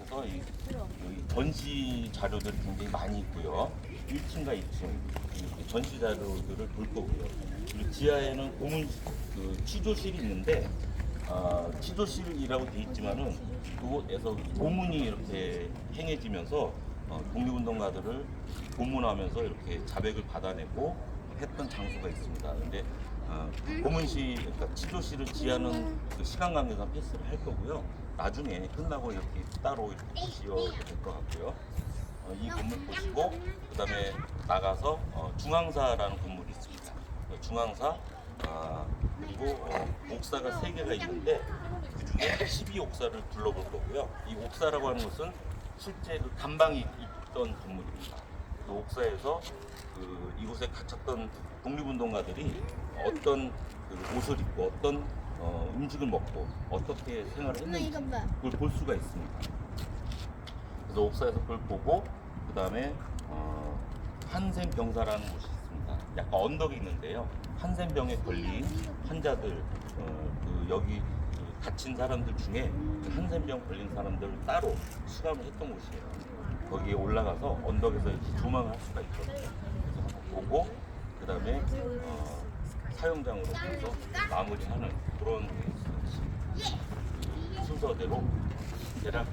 해서 여기 전시 자료들이 굉장히 많이 있고요. 1층과 2층 전시 자료들을 볼 거고요. 그리고 지하에는 고문 취조실이 있는데 취조실이라고 돼 있지만은 그곳에서 고문이 이렇게 행해지면서 독립운동가들을 고문하면서 이렇게 자백을 받아내고 했던 장소가 있습니다. 근데 고문실, 그러니까 취조실을 지하는 그 시간 관계상 패스를 할 거고요. 나중에 끝나고 이렇게 따로 이렇게 보시면 될 것 같고요. 이 건물 보시고 그다음에 나가서 중앙사라는 건물이 있습니다. 중앙사 그리고 옥사가 3개가 있는데 그중에 12옥사를 둘러볼 거고요. 이 옥사라고 하는 것은 실제 그 감방이 있던 건물입니다. 그 옥사에서 이곳에 갇혔던 독립운동가들이 어떤 옷을 입고 어떤 음식을 먹고 어떻게 생활을 했는지 그걸 볼 수가 있습니다. 그래서 옥사에서 그걸 보고 그 다음에 한센병사라는 곳이 있습니다. 약간 언덕이 있는데요. 한센병에 걸린 환자들 여기 갇힌 사람들 중에 한센병 걸린 사람들을 따로 수감을 했던 곳이에요. 거기에 올라가서 언덕에서 이렇게 조망을 할 수가 있거든요. 그래서 한번 보고 그 다음에 사용장으로 해서 마무리하는 그런 순서대로 대략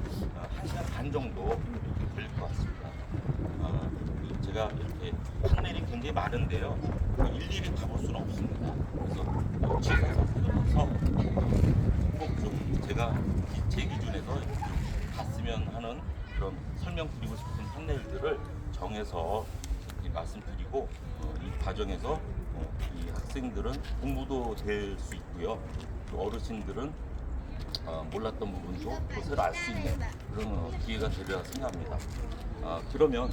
1시간 반 정도 이렇게 걸릴 것 같습니다. 제가 이렇게 판넬이 굉장히 많은데요. 일일이 다 볼 수는 없습니다. 그래서 지에서 꼭 좀 제가 제 기준에서 봤으면 하는 그런 설명드리고 싶은 판넬들을 정해서 말씀드리고 이 과정에서 이 학생들은 공부도 될 수 있고요. 또 어르신들은 몰랐던 부분도 새로 알 수 있는 그런 기회가 되리라 생각합니다. 그러면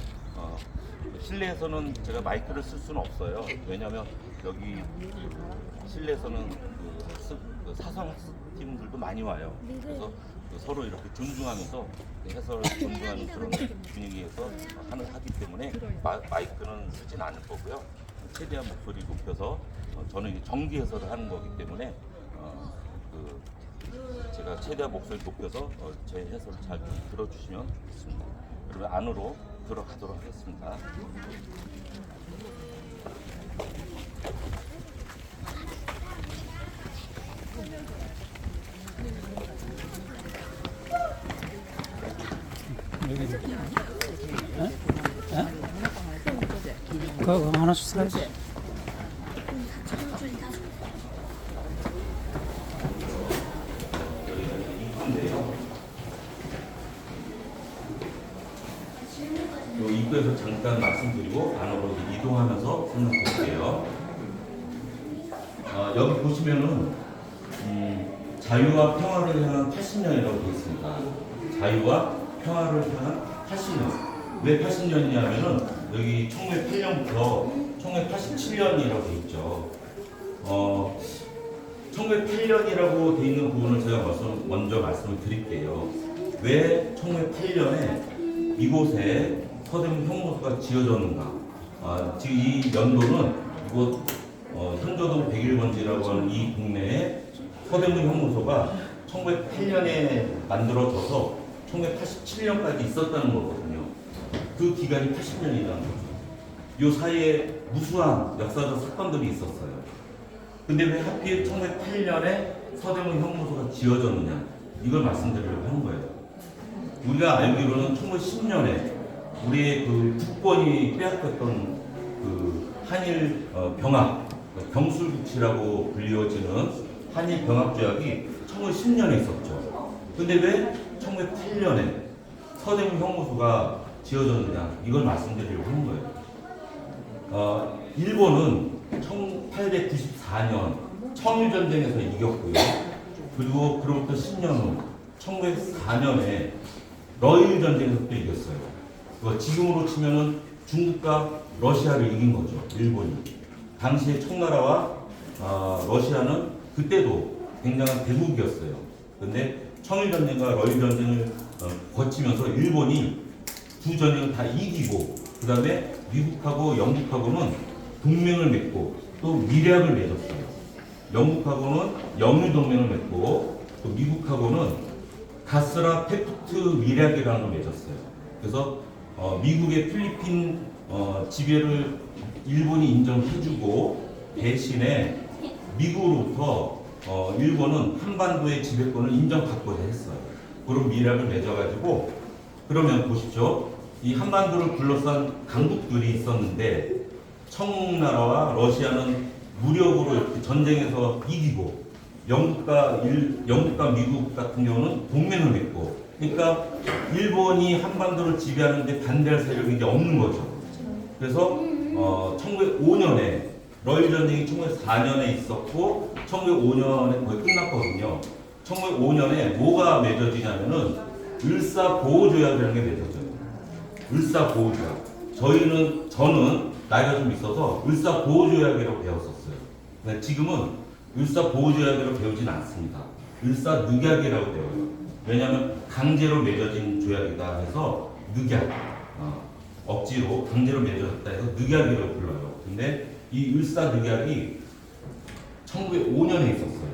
실내에서는 제가 마이크를 쓸 수는 없어요. 왜냐하면 여기 실내에서는 사성 학습팀들도 많이 와요. 그래서 서로 이렇게 존중하면서 해설을 존중하는 그런 분위기에서 하기 때문에 마이크는 쓰진 않을 거고요. 최대한 목소리 높여서 저는 이제 정기 해설을 하는 거기 때문에 제가 최대한 목소리 높여서 제 해설을 잘 들어주시면 좋겠습니다. 그러면 안으로 들어가도록 하겠습니다. 그거 하나씩 사야지. 입구에서 잠깐 말씀드리고 안으로 이동하면서 설명드릴게요. 여기 보시면은 자유와 평화를 향한 80년이라고 되어 있습니다. 자유와 평화를 향한 80년. 왜 80년이냐면은 여기 1908년부터 1987년이라고 되어 있죠. 1908년이라고 되어 있는 부분을 제가 먼저 말씀을 드릴게요. 왜 1908년에 이곳에 서대문 형무소가 지어졌는가? 지금 이 연도는 이곳 현조동 101번지라고 하는 이 동네에 서대문 형무소가 1908년에 만들어져서 1987년까지 있었다는 거거든요. 그 기간이 80년이라는 거죠. 이 사이에 무수한 역사적 사건들이 있었어요. 근데 왜 하필 1908년에 서대문 형무소가 지어졌느냐? 이걸 말씀드리려고 한 거예요. 우리가 알기로는 1910년에 우리의 그 국권이 빼앗겼던 그 한일 병합, 경술국치라고 불리워지는 한일 병합 조약이 1910년에 있었죠. 근데 왜 1908년에 서대문 형무소가 지어졌느냐? 이걸 말씀드리려고 한 거예요. 일본은 1894년 청일전쟁에서 이겼고요. 그리고 그로부터 10년 후 1904년에 러일 전쟁에서 또 이겼어요. 지금으로 치면은 중국과 러시아를 이긴 거죠. 일본이. 당시에 청나라와 러시아는 그때도 굉장한 대국이었어요. 근데 청일전쟁과 러일전쟁을 거치면서 일본이 두 전쟁을 다 이기고 그 다음에 미국하고 영국하고는 동맹을 맺고 또 미략을 맺었어요. 영국하고는 영유동맹을 맺고 또 미국하고는 다스라 페프트 밀약이라는 걸 맺었어요. 그래서 미국의 필리핀 지배를 일본이 인정해주고 대신에 미국으로부터 일본은 한반도의 지배권을 인정받고자 했어요. 그런 밀약을 맺어가지고 그러면 보십시오. 이 한반도를 둘러싼 강국들이 있었는데 청나라와 러시아는 무력으로 이렇게 전쟁에서 이기고 영국과 미국 같은 경우는 동맹을 맺고 그러니까 일본이 한반도를 지배하는데 반대할 세력이 이제 없는 거죠. 그래서 1905년에 러일 전쟁이 1904년에 있었고 1905년에 거의 끝났거든요. 1905년에 뭐가 맺어지냐면은 을사보호조약이라는 게 맺어져요. 을사보호조약. 저는 나이가 좀 있어서 을사보호조약이라고 배웠었어요. 근데 지금은 을사보호조약이라고 배우진 않습니다. 을사늑약이라고 배워요. 왜냐하면 강제로 맺어진 조약이다 해서 늑약, 억지로 강제로 맺어졌다 해서 늑약이라고 불러요. 근데 이 을사늑약이 1905년에 있었어요.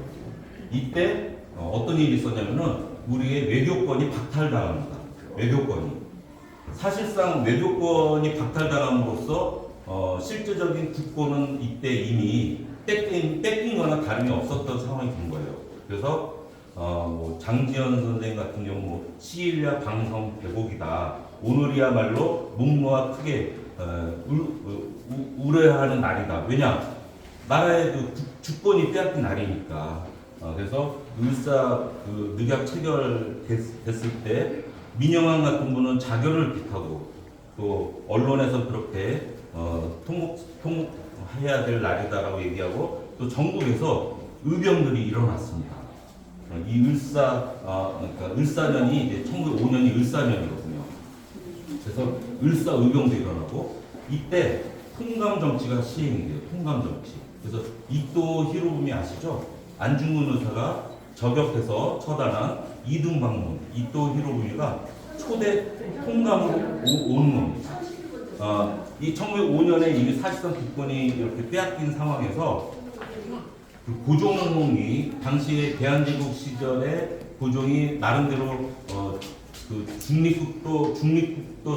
이때 어떤 일이 있었냐면은 우리의 외교권이 박탈당합니다. 외교권이. 사실상 외교권이 박탈당함으로써 실제적인 국권은 이때 이미 뺏긴 거나 다름이 없었던 상황이 된 거예요. 그래서 뭐 장지현 선생 같은 경우 뭐 시일야 방성 대곡이다. 오늘이야말로 목놓아 크게 우려하는 날이다. 왜냐? 나라의 그 주권이 빼앗긴 날이니까. 그래서 늑약 체결됐을 때 민영환 같은 분은 자결을 빚하고 또 언론에서 그렇게 통곡해야 될 날이다라고 얘기하고 또 전국에서 의병들이 일어났습니다. 이 그러니까 을사년이 이제 1905년이 을사년이거든요. 그래서 을사 의병도 일어나고 이때 통감 정치가 시행이 돼요. 통감 정치. 그래서 이토 히로부미 아시죠? 안중근 의사가 저격해서 처단한 이등 방문 이토 히로부미가 초대 통감으로 오는 겁니다. 이 1905년에 이미 사실상 국권이 이렇게 빼앗긴 상황에서 그 고종이 당시에 대한제국 시절에 고종이 나름대로 그 중립국도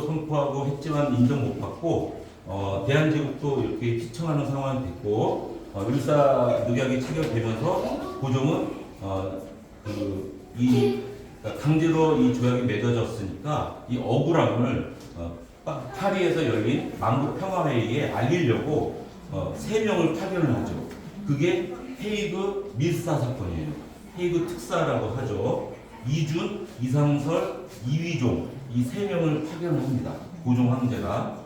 선포하고 했지만 인정 못 받고 대한제국도 이렇게 시청하는 상황이 됐고 을사늑약이 체결되면서 고종은 강제로 이 조약이 맺어졌으니까 이 억울함을 파리에서 열린 만국평화회의에 알리려고 3명을 파견을 하죠. 그게 헤이그 밀사 사건이에요. 헤이그 특사라고 하죠. 이준, 이상설, 이휘종 이 3명을 파견을 합니다. 고종 황제가.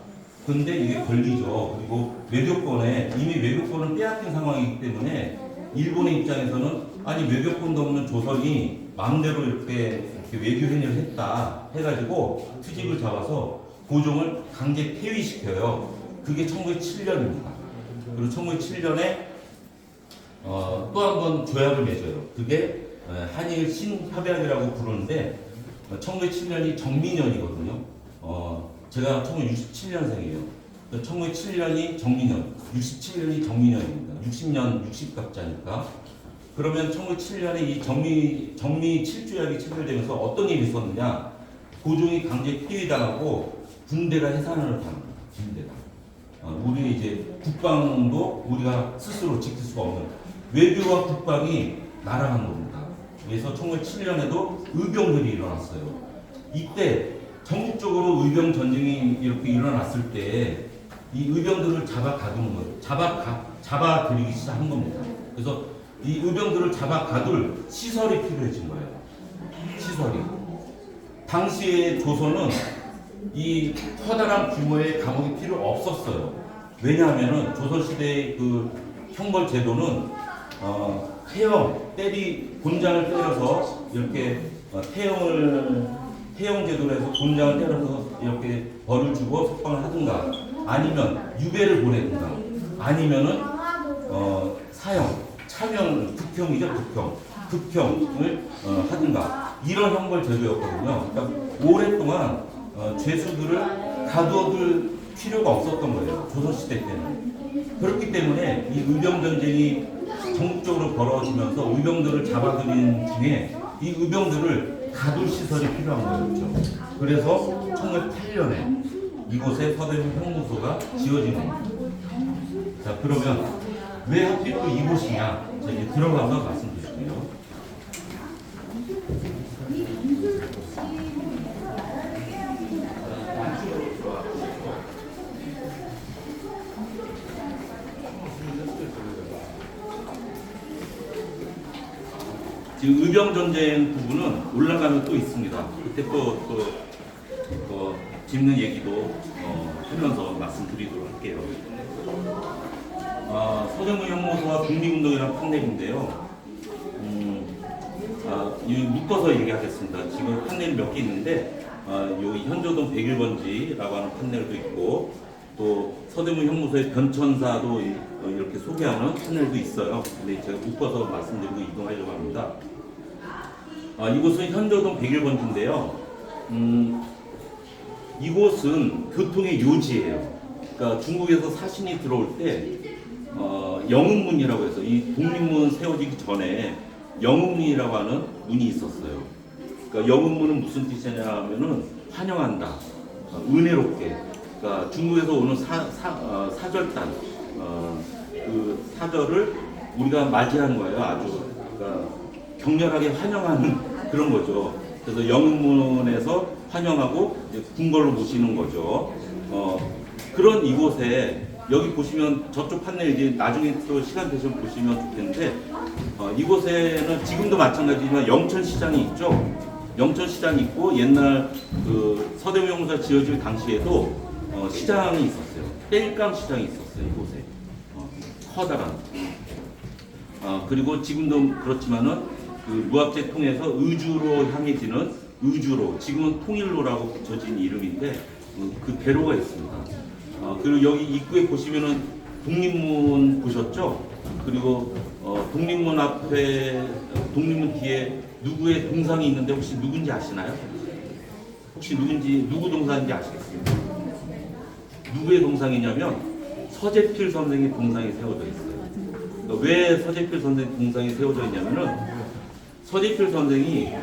근데 이게 걸리죠. 그리고 이미 외교권을 빼앗긴 상황이기 때문에 일본의 입장에서는 아니 외교권도 없는 조선이 마음대로 이렇게 외교 행위를 했다 해가지고 트집을 잡아서 고종을 강제 폐위시켜요. 그게 1907년입니다. 그리고 1907년에 또 한 번 조약을 맺어요. 그게 한일 신협약이라고 부르는데 1907년이 정민년이거든요. 제가 1967년생이에요. 1907년이 정민년, 67년이 정민년입니다. 60년 60갑자니까. 그러면 1907년에 이 정미 7조약이 체결되면서 어떤 일이 있었느냐? 고종이 강제 폐위당하고 군대가 해산을 당합니다. 군대가. 우리 이제 국방도 우리가 스스로 지킬 수가 없는 외교와 국방이 날아간 겁니다. 그래서 1907년에도 의병들이 일어났어요. 이때 전국적으로 의병 전쟁이 이렇게 일어났을 때 이 의병들을 잡아가두는 거예요. 잡아들이기 시작한 겁니다. 그래서 이 의병들을 잡아가둘 시설이 필요해진 거예요. 시설이. 당시에 조선은 이 커다란 규모의 감옥이 필요 없었어요. 왜냐하면은 조선시대의 그 형벌 제도는 곤장을 때려서 이렇게 태형 제도로 해서 곤장을 때려서 이렇게 벌을 주고 석방을 하든가 아니면 유배를 보내든가 아니면은 차명, 극형이죠, 극형을 하든가 이런 형벌 제도였거든요. 그러니까 오랫동안 죄수들을 가두어둘 필요가 없었던 거예요. 조선시대 때는. 그렇기 때문에 이 의병 전쟁이 전국적으로 벌어지면서 의병들을 잡아들인 중에 이 의병들을 가두 시설이 필요한 거였죠. 그래서 1908년에 이곳에 서대문 형무소가 지어지는 겁니다. 자, 그러면 왜 하필 또 이곳이냐? 자, 이제 들어가서 말씀드릴게요. 지금 의병전쟁 부분은 올라가면 또 있습니다. 그때 또 짚는 얘기도 하면서 말씀드리도록 할게요. 서대문 형무소와 독립운동이라는 판넬인데요. 묶어서 얘기하겠습니다. 지금 판넬이 몇 개 있는데 여기 현조동 101번지라고 하는 판넬도 있고 또 서대문 형무소의 변천사도 이렇게 소개하는 판넬도 있어요. 근데 제가 묶어서 말씀드리고 이동하려고 합니다. 이곳은 현조동 101번지인데요. 이곳은 교통의 요지예요. 그러니까 중국에서 사신이 들어올 때 영흥문이라고 해서 이 독립문 세워지기 전에 영흥문이라고 하는 문이 있었어요. 그러니까 영흥문은 무슨 뜻이냐면은 환영한다, 은혜롭게. 그러니까 중국에서 오는 사절단, 그 사절을 우리가 맞이하는 거예요. 아주 그러니까 격렬하게 환영하는 그런 거죠. 그래서 영흥문에서 환영하고 이제 궁궐로 모시는 거죠. 그런 이곳에 여기 보시면 저쪽 판넬 이제 나중에 또 시간 되시면 보시면 좋겠는데 이곳에는 지금도 마찬가지지만 영천시장이 있죠. 영천시장이 있고 옛날 그 서대문 형무소가 지어질 당시에도 시장이 있었어요. 땔감 시장이 있었어요. 이곳에 커다란. 그리고 지금도 그렇지만은 그 무합재 통해서 의주로 향해지는 의주로, 지금은 통일로라고 붙여진 이름인데 그 배로가 있습니다. 그리고 여기 입구에 보시면은 독립문 보셨죠? 그리고 독립문 앞에 독립문 뒤에 누구의 동상이 있는데 혹시 누군지 아시나요? 혹시 누구 동상인지 아시겠습니까? 누구의 동상이냐면 서재필 선생의 동상이 세워져 있어요. 그러니까 왜 서재필 선생 동상이 세워져 있냐면은 서재필 선생이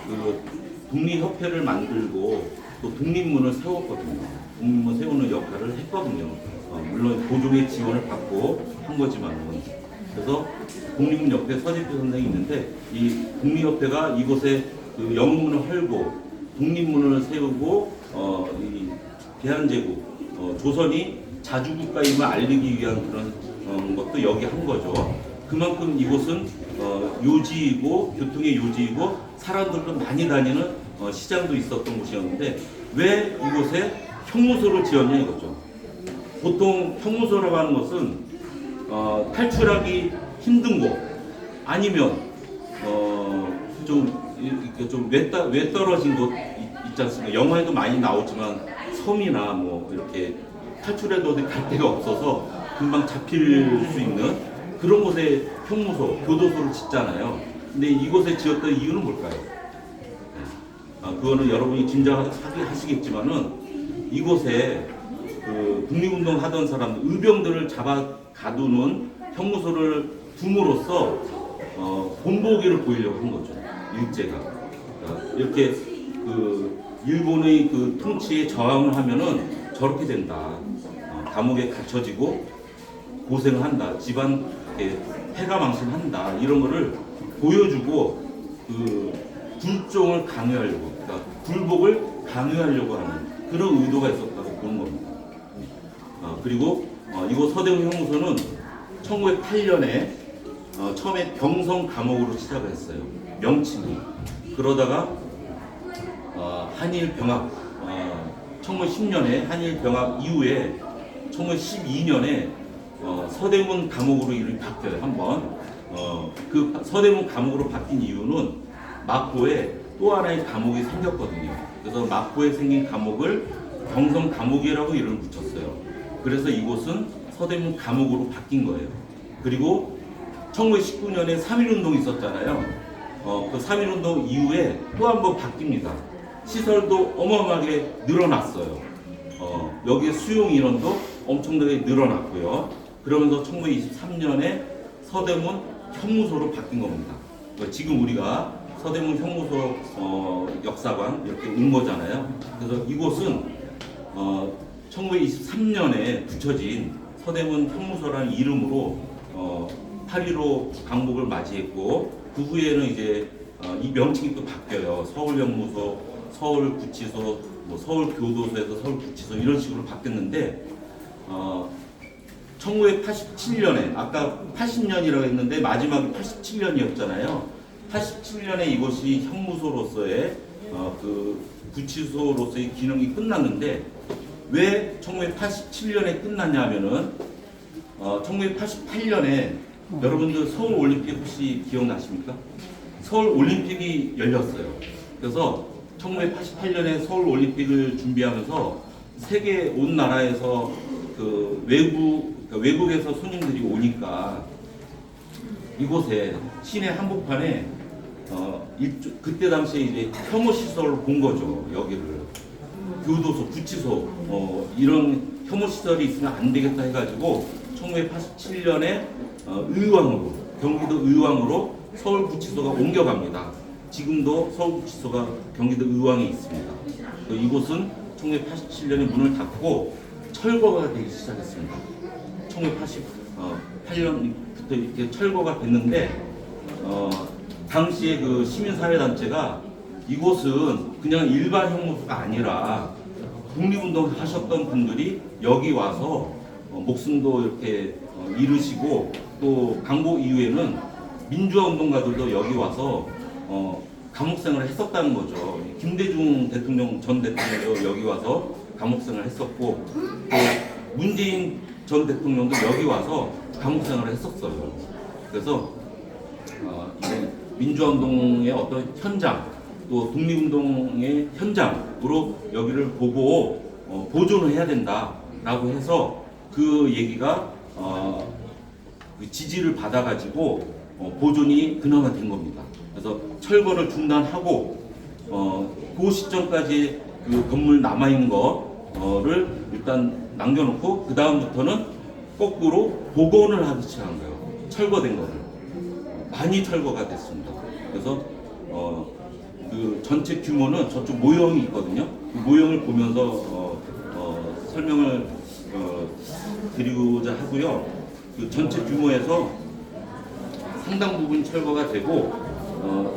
그 독립협회를 만들고 또 독립문을 세웠거든요. 독립문 세우는 역할을 했거든요. 물론 고종의 지원을 받고 한 거지만은. 그래서 독립문 옆에 서재필 선생이 있는데 이 독립협회가 이곳에 그 영문을 헐고 독립문을 세우고 이 대한제국 조선이 자주국가임을 알리기 위한 그런 것도 여기 한 거죠. 그만큼 이곳은 요지이고 교통의 요지이고 사람들도 많이 다니는 시장도 있었던 곳이었는데 왜 이곳에 형무소를 지었냐 이거죠. 보통 형무소라고 하는 것은 탈출하기 힘든 곳 아니면 좀 외떨어진 곳 있지 않습니까? 영화에도 많이 나오지만 섬이나 뭐 이렇게 탈출해도 어디 갈 데가 없어서 금방 잡힐 수 있는 그런 곳에 형무소, 교도소를 짓잖아요. 근데 이곳에 지었던 이유는 뭘까요? 그거는 여러분이 짐작하시겠지만은 이곳에 그 독립운동 하던 사람들, 의병들을 잡아 가두는 형무소를 둠으로써 본보기를 보이려고 한 거죠. 일제가 이렇게 그 일본의 그 통치에 저항을 하면은 저렇게 된다. 감옥에 갇혀지고 고생을 한다. 집안 패가망신한다. 이런 거를 보여주고 그 불종을 강요하려고, 그러니까 불복을 강요하려고 하는 그런 의도가 있었다고 보는 겁니다. 그리고 이곳 서대문 형무소는 1908년에 처음에 병성 감옥으로 시작을 했어요. 명칭이. 그러다가 한일 병합 1910년에 한일 병합 이후에 1912년에 서대문 감옥으로 이름이 바뀌어요. 한번 그 서대문 감옥으로 바뀐 이유는 마포에 또 하나의 감옥이 생겼거든요. 그래서 마포에 생긴 감옥을 병성 감옥이라고 이름을 붙였어요. 그래서 이곳은 서대문 감옥으로 바뀐 거예요. 그리고 1919년에 3.1운동이 있었잖아요. 그 3.1운동 이후에 또 한 번 바뀝니다. 시설도 어마어마하게 늘어났어요. 여기에 수용 인원도 엄청나게 늘어났고요. 그러면서 1923년에 서대문 형무소로 바뀐 겁니다. 지금 우리가 서대문 형무소 역사관 이렇게 온 거잖아요. 그래서 이곳은 1923년에 붙여진 서대문 형무소라는 이름으로 8.15 강복을 맞이했고, 그 후에는 이제 이 명칭이 또 바뀌어요. 서울형무소, 서울구치소, 뭐 서울교도소에서 서울구치소 이런 식으로 바뀌었는데 1987년에 아까 80년이라고 했는데 마지막이 87년이었잖아요. 87년에 이곳이 형무소로서의 그 구치소로서의 기능이 끝났는데, 왜 1987년에 끝났냐면은 1988년에 여러분들 서울올림픽 혹시 기억나십니까? 서울올림픽이 열렸어요. 그래서 1988년에 서울올림픽을 준비하면서 세계 온 나라에서 그 외국에서 손님들이 오니까 이곳에 시내 한복판에 그때 당시에 이제 혐오 시설을 본 거죠. 여기를 교도소, 구치소 이런 혐오 시설이 있으면 안 되겠다 해가지고 1987년에 의왕으로, 경기도 의왕으로 서울구치소가 옮겨갑니다. 지금도 서울구치소가 경기도 의왕에 있습니다. 이곳은 1987년에 문을 닫고 철거가 되기 시작했습니다. 1988년부터 이렇게 철거가 됐는데 당시에 그 시민사회단체가 이곳은 그냥 일반 형무소가 아니라 독립운동 하셨던 분들이 여기 와서 목숨도 이렇게 잃으시고, 또 강복 이후에는 민주화 운동가들도 여기 와서 감옥생활을 했었다는 거죠. 김대중 대통령 전 대통령도 여기 와서 감옥생활을 했었고, 또 문재인 전 대통령도 여기 와서 감옥생활을 했었어요. 그래서 이제 민주화운동의 어떤 현장, 또 독립운동의 현장으로 여기를 보고 보존을 해야 된다라고 해서 그 얘기가 그 지지를 받아가지고 보존이 그나마 된 겁니다. 그래서 철거를 중단하고 그 시점까지 그 건물 남아있는 거를 일단 남겨놓고, 그 다음부터는 거꾸로 복원을 하기 시작한 거예요. 철거된 거를 많이 철거가 됐습니다. 그래서 그 전체 규모는 저쪽 모형이 있거든요. 그 모형을 보면서 설명을 드리고자 하고요. 그 전체 규모에서 상당 부분 철거가 되고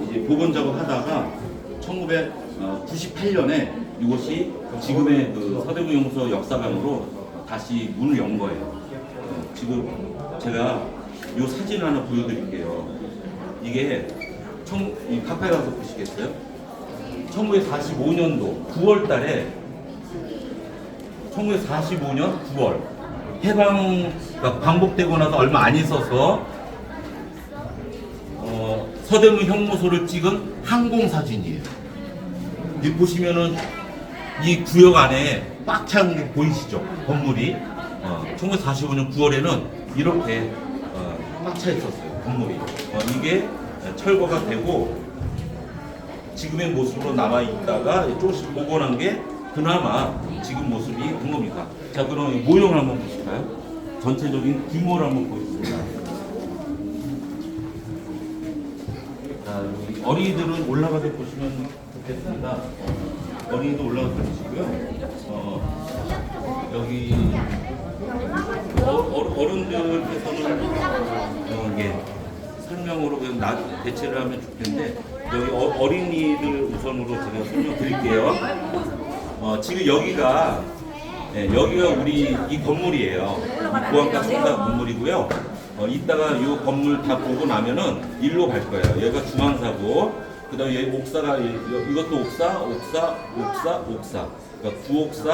이제 복원 작업하다가 1998년에 이곳이 지금의 그 서대문 형무소 역사관으로 다시 문을 연 거예요. 지금 제가 이 사진 하나 보여드릴게요. 이게 가까이 가서 보시겠어요? 1945년도 9월 달에 1945년 9월 해방 광복되고 나서 얼마 안 있어서 서대문 형무소를 찍은 항공 사진이에요. 여기 보시면은 이 구역 안에 꽉 찬 게 보이시죠? 건물이 1945년 9월에는 이렇게 꽉 차 있었어요. 건물이 이게 철거가 되고 지금의 모습으로 남아 있다가 조금씩 복원한 게 그나마 지금 모습이 된 겁니다. 자, 그럼 모형을 한번 보실까요? 전체적인 규모를 한번 보겠습니다. 자, 어린이들은 올라가서 보시면 좋겠습니다. 어린이도 올라가서 보시고요. 여기 어른들께서는 예, 설명으로 그냥 대체를 하면 좋겠는데, 여기 어린이들 우선으로 제가 설명드릴게요. 지금 여기가 우리 이 건물이에요. 보안과 청사 건물이고요. 이따가 이 건물 다 보고 나면은 일로 갈 거예요. 여기가 중앙사고, 그다음에 여기 옥사가 이것도 옥사. 그러니까 9옥사,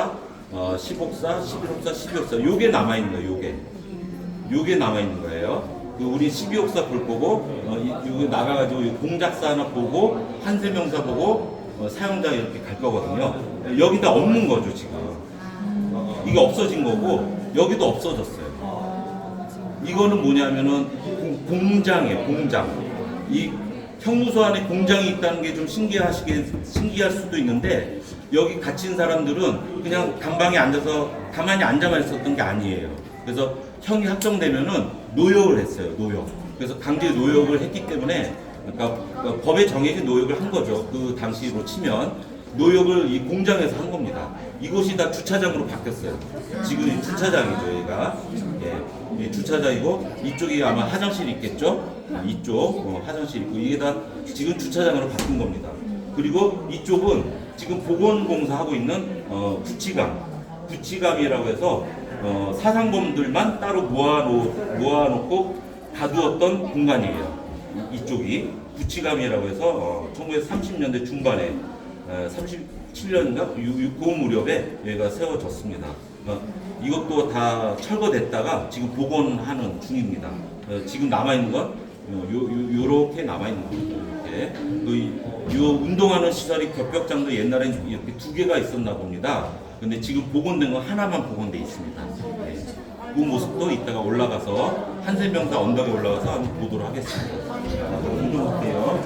10옥사, 11옥사, 12옥사. 요게 남아 있는 거예요. 요게 남아 있는 거예요. 우리 12옥사 볼 거고, 여기 나가가지고 공작사 하나 보고, 한세명사 보고, 사용자 이렇게 갈 거거든요. 여기다 없는 거죠, 지금. 이게 없어진 거고, 여기도 없어졌어요. 이거는 뭐냐면은 공장이에요, 공장. 이 형무소 안에 공장이 있다는 게 좀 신기할 수도 있는데, 여기 갇힌 사람들은 그냥 단방에 앉아서 가만히 앉아만 있었던 게 아니에요. 그래서 형이 확정되면은 노역을 했어요, 노역. 그래서 강제 노역을 했기 때문에 그러니까 법에 정해진 노역을 한 거죠. 그 당시로 치면 노역을 이 공장에서 한 겁니다. 이곳이 다 주차장으로 바뀌었어요. 지금 이 주차장이죠, 여기가. 예, 이 주차장이고 이쪽이 아마 화장실이 있겠죠. 이쪽 화장실 있고 이게 다 지금 주차장으로 바뀐 겁니다. 그리고 이쪽은 지금 보건공사하고 있는 구치감이라고 해서 사상범들만 따로 모아놓고 가두었던 공간이에요. 이쪽이 구치감이라고 해서 1930년대 중반에 37년인가 그 무렵에 여기가 세워졌습니다. 이것도 다 철거됐다가 지금 복원하는 중입니다. 지금 남아있는 건 요렇게 남아있는 겁니다. 이렇게. 요 운동하는 시설이 겹벽장도 옛날엔 이렇게 두 개가 있었나 봅니다. 근데 지금 복원된 건 하나만 복원돼 있습니다. 네. 그 모습도 이따가 올라가서 한센병사 언덕에 올라가서 한번 보도록 하겠습니다. 자, 좀 볼게요.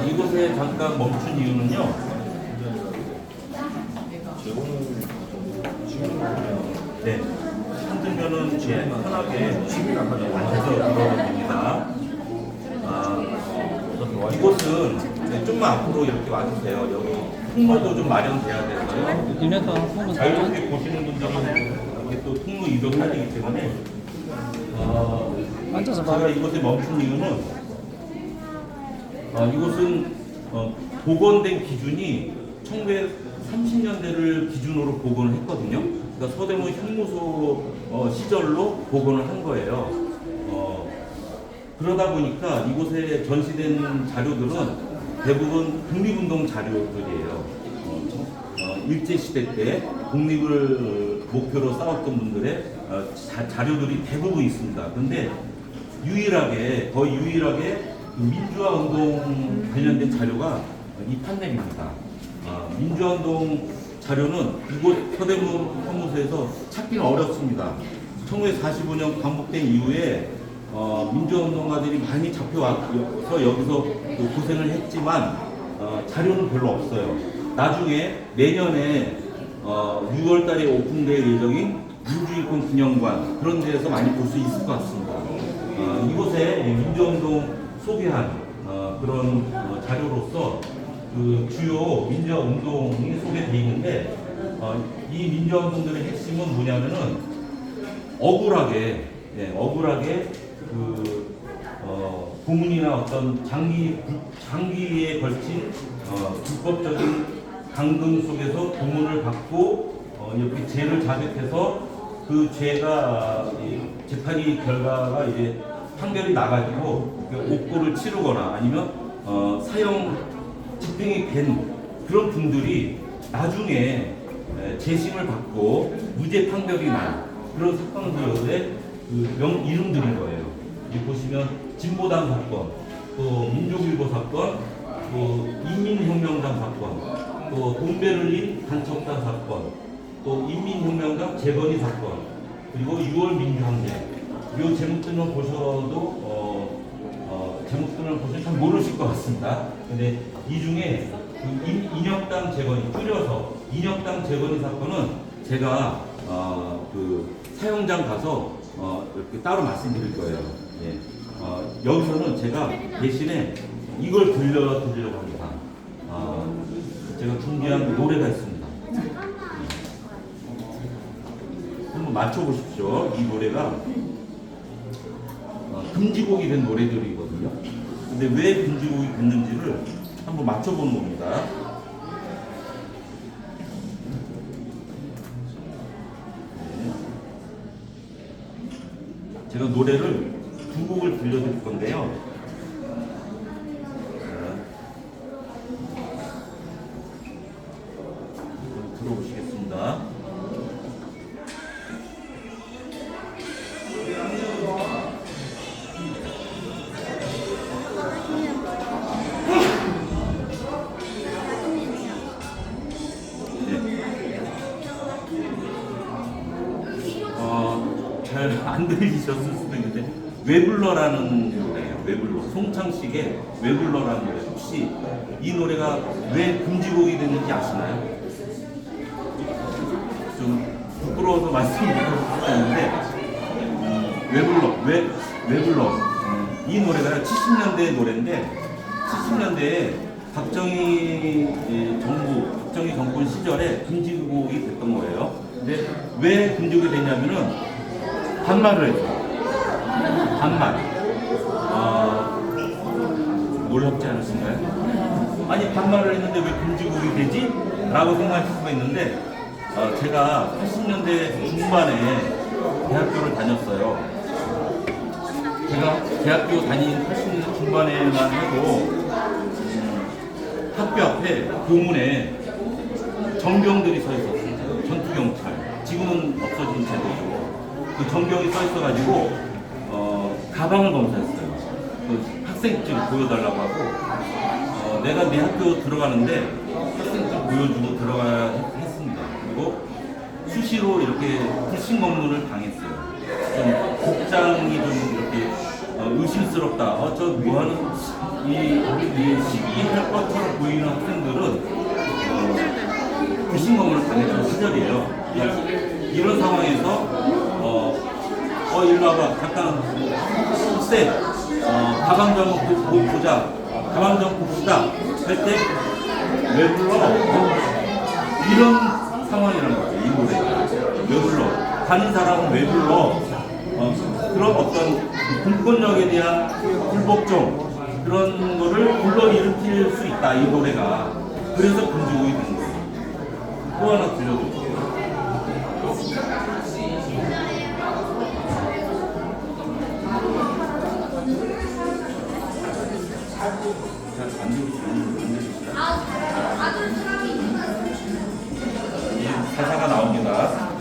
이곳에 잠깐 멈춘 이유는요. 네, 흔들면은 편하게 앉아서 들어가면 됩니다. 이곳은 좀만 앞으로 이렇게 와주세요. 여기 통로도 좀 마련돼야 돼서요. 자유롭게 보시는 분들은 이게 또 통로 이동해야 되기 때문에 제가 이곳에 멈춘 이유는 이곳은 복원된 기준이 1930년대를 기준으로 복원을 했거든요. 그러니까 서대문 형무소 시절로 복원을 한 거예요. 그러다 보니까 이곳에 전시된 자료들은 대부분 독립운동 자료들이에요. 일제시대 때 독립을 목표로 싸웠던 분들의 자료들이 대부분 있습니다. 그런데 거의 유일하게 민주화운동 관련된 자료가 이 판넬입니다. 민주화운동 자료는 이곳 서대문 형무소에서 찾기는 어렵습니다. 1945년 광복된 이후에 민주화운동가들이 많이 잡혀와서 여기서 고생을 했지만 자료는 별로 없어요. 나중에 내년에 6월 달에 오픈될 예정인 민주일권 기념관 그런 데에서 많이 볼 수 있을 것 같습니다. 이곳에 민주화운동 소개한 그런 자료로서 그 주요 민주화 운동이 소개되어 있는데 이 민주화 운동들의 핵심은 뭐냐면은 억울하게 그 고문이나 어떤 장기에 걸친 불법적인 강금 속에서 고문을 받고 이렇게 죄를 자백해서 그 죄가 재판이 결과가 이제 판결이 나가지고 옥고를 치르거나 아니면 사형 집행이 된 그런 분들이 나중에 재심을 받고 무죄 판결이 난 그런 사건들의 그 이름들인 거예요. 여기 보시면 진보당 사건, 또 민족일보 사건, 또 인민혁명당 사건, 또 동베를린 간첩단 사건, 또 인민혁명당 재건이 사건, 그리고 6월 민주항쟁. 이 제목들만 보셔도 제목들을 보시면 잘 모르실 것 같습니다. 근데 이 중에 그 인혁당 재건이 줄여서 인혁당 재건이 사건은 제가 그 사형장 가서 이렇게 따로 말씀드릴 거예요. 예. 여기서는 제가 대신에 이걸 들려드리려고 합니다. 제가 준비한 노래가 있습니다. 한번 맞춰보십시오. 이 노래가 금지곡이 된 노래들이거든요. 근데 왜 금지곡이 됐는지를 한번 맞춰보는 겁니다. 제가 노래를 두 곡을 들려드릴 건데요. 들어보시겠습니다. 잘 안 들리셨을 수도 있는데 왜 불러라는 노래예요. 외불러. 송창식의 외불러라는 노래. 혹시 이 노래가 왜 금지곡이 됐는지 아시나요? 좀 부끄러워서 말씀 못하겠는데 외불러. 이 노래가 70년대 노래인데 70년대에 박정희 정권 시절에 금지곡이 됐던 거예요. 근데 왜 금지곡이 됐냐면은 반말을 했어요. 반말. 놀랍지 않으신가요? 아니 반말을 했는데 왜 금지곡이 되지? 라고 생각하실 수가 있는데 제가 80년대 중반에 대학교를 다녔어요. 제가 대학교 다닌 80년대 중반에만 해도 학교 앞에 교문에 정병들이 서 있었어요. 전투경찰. 지금은 없어진 제도죠. 그 정병이 서 있어가지고 가방을 검사했어요. 그 학생증 보여달라고 하고 내가 내 학교 들어가는데 학생증 보여주고 들어가야 했습니다. 그리고 수시로 이렇게 불신 검문을 당했어요. 좀 복장이 좀 이렇게 의심스럽다. 저 뭐하는 이 시기할 것처럼 보이는 학생들은 불신 검문을 당했던 시절이에요. 이런 상황에서 일로 와봐. 잠깐 쌤 가방 좀 보자. 가방 좀 봅시다. 할 때 왜 불러? 이런 상황이라는 거죠. 이 노래가 왜 불러? 가는 사람은 왜 불러? 그런 어떤 공권력에 대한 불복종 그런 거를 불러일으킬 수 있다. 이 노래가. 그래서 금지곡이 된 거예요. 또 하나 들려드릴게요. 이 가사가 나옵니다.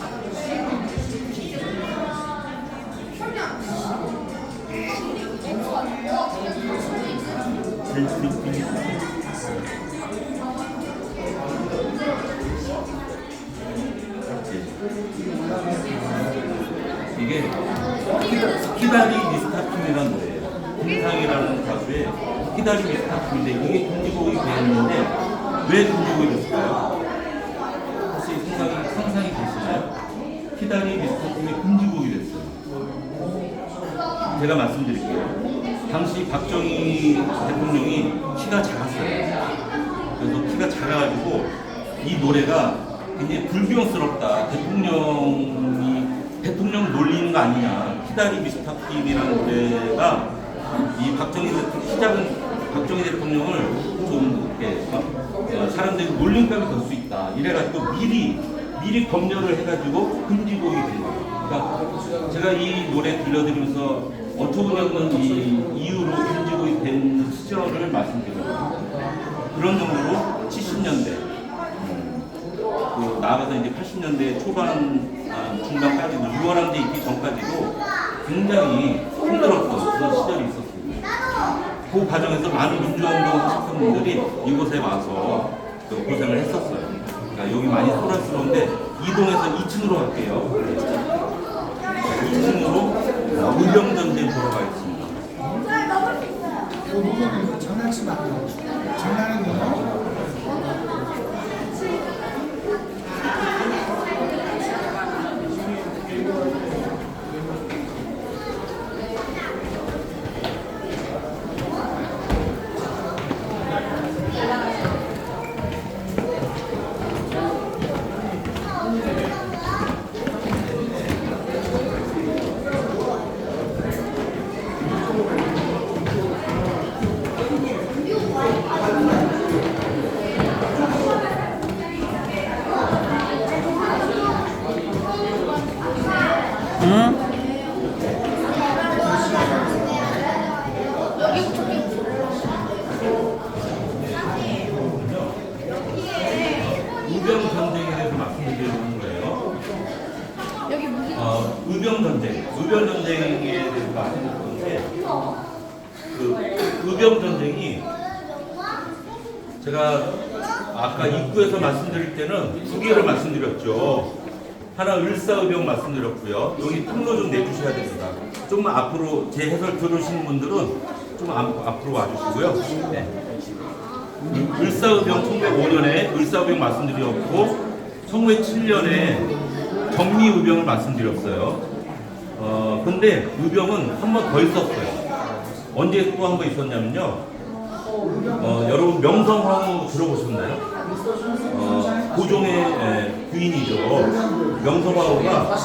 이게 키다리 미스타킴이라는 노래예요. 김상이라는 가수의 키다리 미스타킴인데 이게 금지곡이 되었는데 왜 금지곡이 됐을까요? 혹시 상상이 되시나요? 키다리 미스타킴이 금지곡이 됐어요. 제가 말씀드릴게요. 당시 박정희 대통령이 키가 작았어요. 그래서 키가 작아가지고 이 노래가 굉장히 불경스럽다. 대통령 놀리는 거 아니냐. 키다리 미스타킴이라는 노래가 이 키 작은 박정희 대통령을 좀 이렇게 사람들이 놀림감이 될 수 있다. 이래가지고 미리 검열을 해가지고 금지곡이 된 거예요. 그러니까 제가 이 노래 들려드리면서 어처구니 없는 이 이유로 금지곡이 된 시절을 말씀드려요. 그런 정도로 70년대 나아가서 이제 80년대 초반 중반까지도 유월함대 있기 전까지도 굉장히 힘들었던 그런 시절이 있었습니다. 그 과정에서 많은 민주운동 하셨던 분들이 이곳에 와서 고생을 했었어요. 그러니까 여기 많이 소란스러운데 이동해서 2층으로 갈게요. 2층으로 의병전쟁 보러 가겠습니다. 장난치면 안 돼요. 장난은 거요? 의병전쟁에 대해서 말씀드렸는데 그 의병전쟁이 제가 아까 입구에서 말씀드릴 때는 두 개를 말씀드렸죠. 하나 을사의병 말씀드렸고요. 여기 통로 좀 내주셔야 됩니다. 좀 앞으로 제 해설 들으시는 분들은 좀 앞으로 와주시고요. 네. 을사의병 1905년에 을사의병 말씀드렸고 1907년에 정미의병을 말씀드렸어요. 근데 의병은 한 번 더 있었어요. 언제 또 한 번 있었냐면요. 여러분 명성황후 들어보셨나요? 고종의 부인이죠. 명성황후가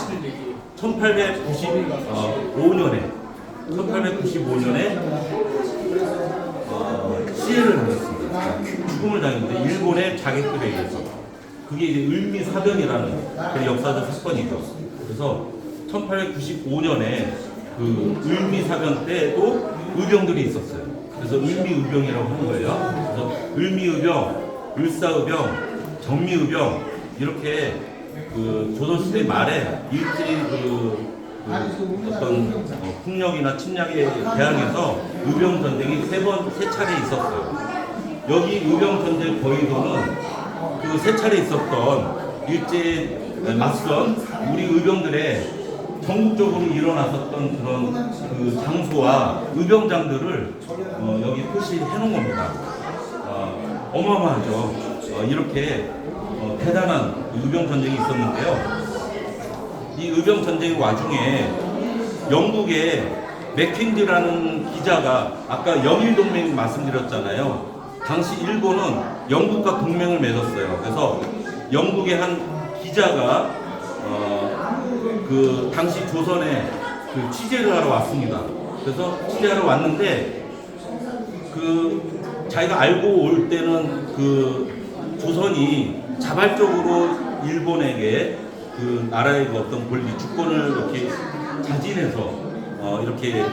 1895년에 시해를 당했습니다. 죽음을 당했는데 일본의 자객들에 의해서 그게 이제 을미사변이라는 그런 역사적 사건이죠. 그래서 1895년에 그 을미사변 때도 의병들이 있었어요. 그래서 을미의병이라고 하는 거예요. 그래서 을미의병, 을사의병, 정미의병 이렇게 그 조선시대 말에 일제히 어떤 폭력이나 침략에 대항해서 의병 전쟁이 세 차례 있었어요. 여기 의병 전쟁 거의도는 그 세 차례 있었던 일제에 맞선 우리 의병들의 전국적으로 일어났었던 그런 그 장소와 의병장들을 여기 표시해 놓은 겁니다. 어마어마하죠. 이렇게 대단한 의병 전쟁이 있었는데요. 이 의병 전쟁의 와중에 영국의 맥킨지라는 기자가 아까 영일 동맹 말씀드렸잖아요. 당시 일본은 영국과 동맹을 맺었어요. 그래서 영국의 한 기자가 그 당시 조선에 그 취재를 하러 왔습니다. 그래서 취재하러 왔는데 그 자기가 알고 올 때는 그 조선이 자발적으로 일본에게 그 나라의 그 어떤 권리, 주권을 이렇게 자진해서 이렇게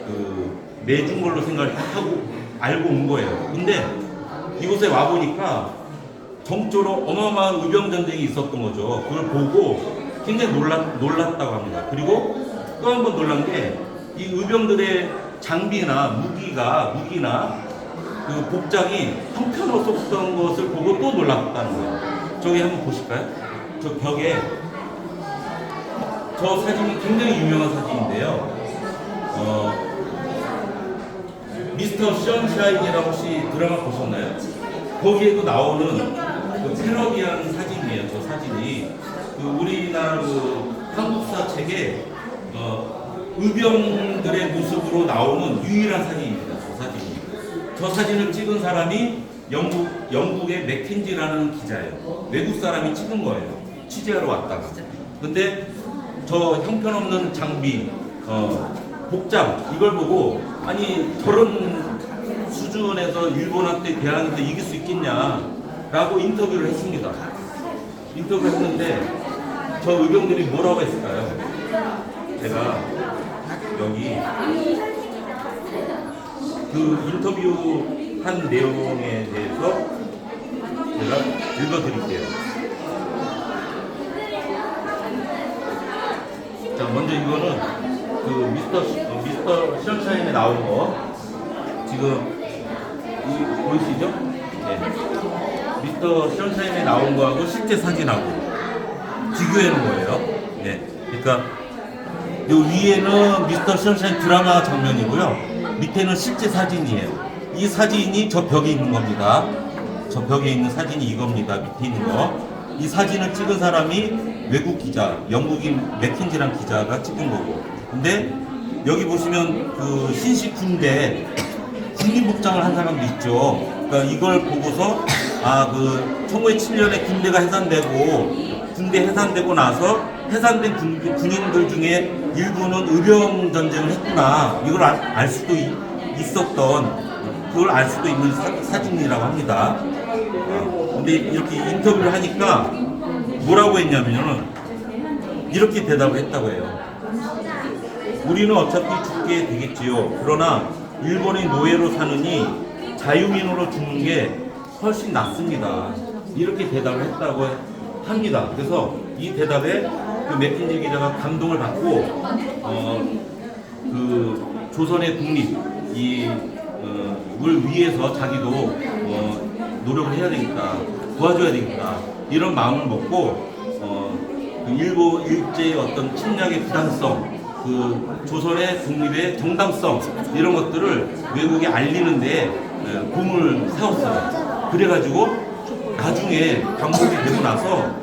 그 내준 걸로 생각을 하고 알고 온 거예요. 근데 이곳에 와 보니까 전적으로 어마어마한 의병 전쟁이 있었던 거죠. 그걸 보고 굉장히 놀랐다고 합니다. 그리고 또 한 번 놀란 게 이 의병들의 장비나 무기나 그 복장이 형편없었던 것을 보고 또 놀랐다는 거예요. 저기 한번 보실까요? 저 벽에 저 사진이 굉장히 유명한 사진인데요. 미스터 션샤인이라고 혹시 드라마 보셨나요? 거기에도 나오는 그 패러디한 사진이에요. 저 사진이 그 우리나라 그 한국사 책에 의병들의 모습으로 나오는 유일한 사진입니다. 저 사진이. 저 사진을 찍은 사람이 영국의 맥킨지라는 기자예요. 외국 사람이 찍은 거예요. 취재하러 왔다가. 근데 저 형편없는 장비, 복장 이걸 보고 아니 저런 수준에서 일본한테 대항해서 이길 수 있겠냐라고 인터뷰를 했습니다. 인터뷰를 했는데 저 의병들이 뭐라고 했을까요? 제가 여기 그 인터뷰한 내용에 대해서 제가 읽어드릴게요. 자, 먼저 이거는 그 미스터 션샤인에 나온 거 지금 보이시죠? 네. 미스터 션샤인에 나온 거하고 실제 사진하고 비교해 놓은 거예요. 네. 그러니까 요 위에는 미스터 션샤인 드라마 장면이고요. 밑에는 실제 사진이에요. 이 사진이 저 벽에 있는 겁니다. 저 벽에 있는 사진이 이겁니다. 밑에 있는 거. 이 사진을 찍은 사람이 외국 기자, 영국인 맥킨지란 기자가 찍은 거고. 근데 여기 보시면 그 신식 군대 군인 복장을 한 사람도 있죠. 그러니까 이걸 보고서 그 1907년에 군대가 군대 해산되고 나서 해산된 군인들 중에 일부는 의병 전쟁을 했구나. 이걸 알 수도 그걸 알 수도 있는 사진이라고 합니다. 근데 이렇게 인터뷰를 하니까 뭐라고 했냐면은 이렇게 대답을 했다고 해요. 우리는 어차피 죽게 되겠지요. 그러나 일본의 노예로 사느니 자유민으로 죽는 게 훨씬 낫습니다. 이렇게 대답을 했다고 합니다. 그래서 이 대답에 그 맥킨지 기자가 감동을 받고 그 조선의 독립 을 위해서 자기도 노력을 해야 되겠다, 도와줘야 되겠다 이런 마음을 먹고 그 일제의 어떤 침략의 부당성 그 조선의 독립의 정당성 이런 것들을 외국에 알리는데 공을 세웠어요. 그래가지고 나중에 광복이 되고 나서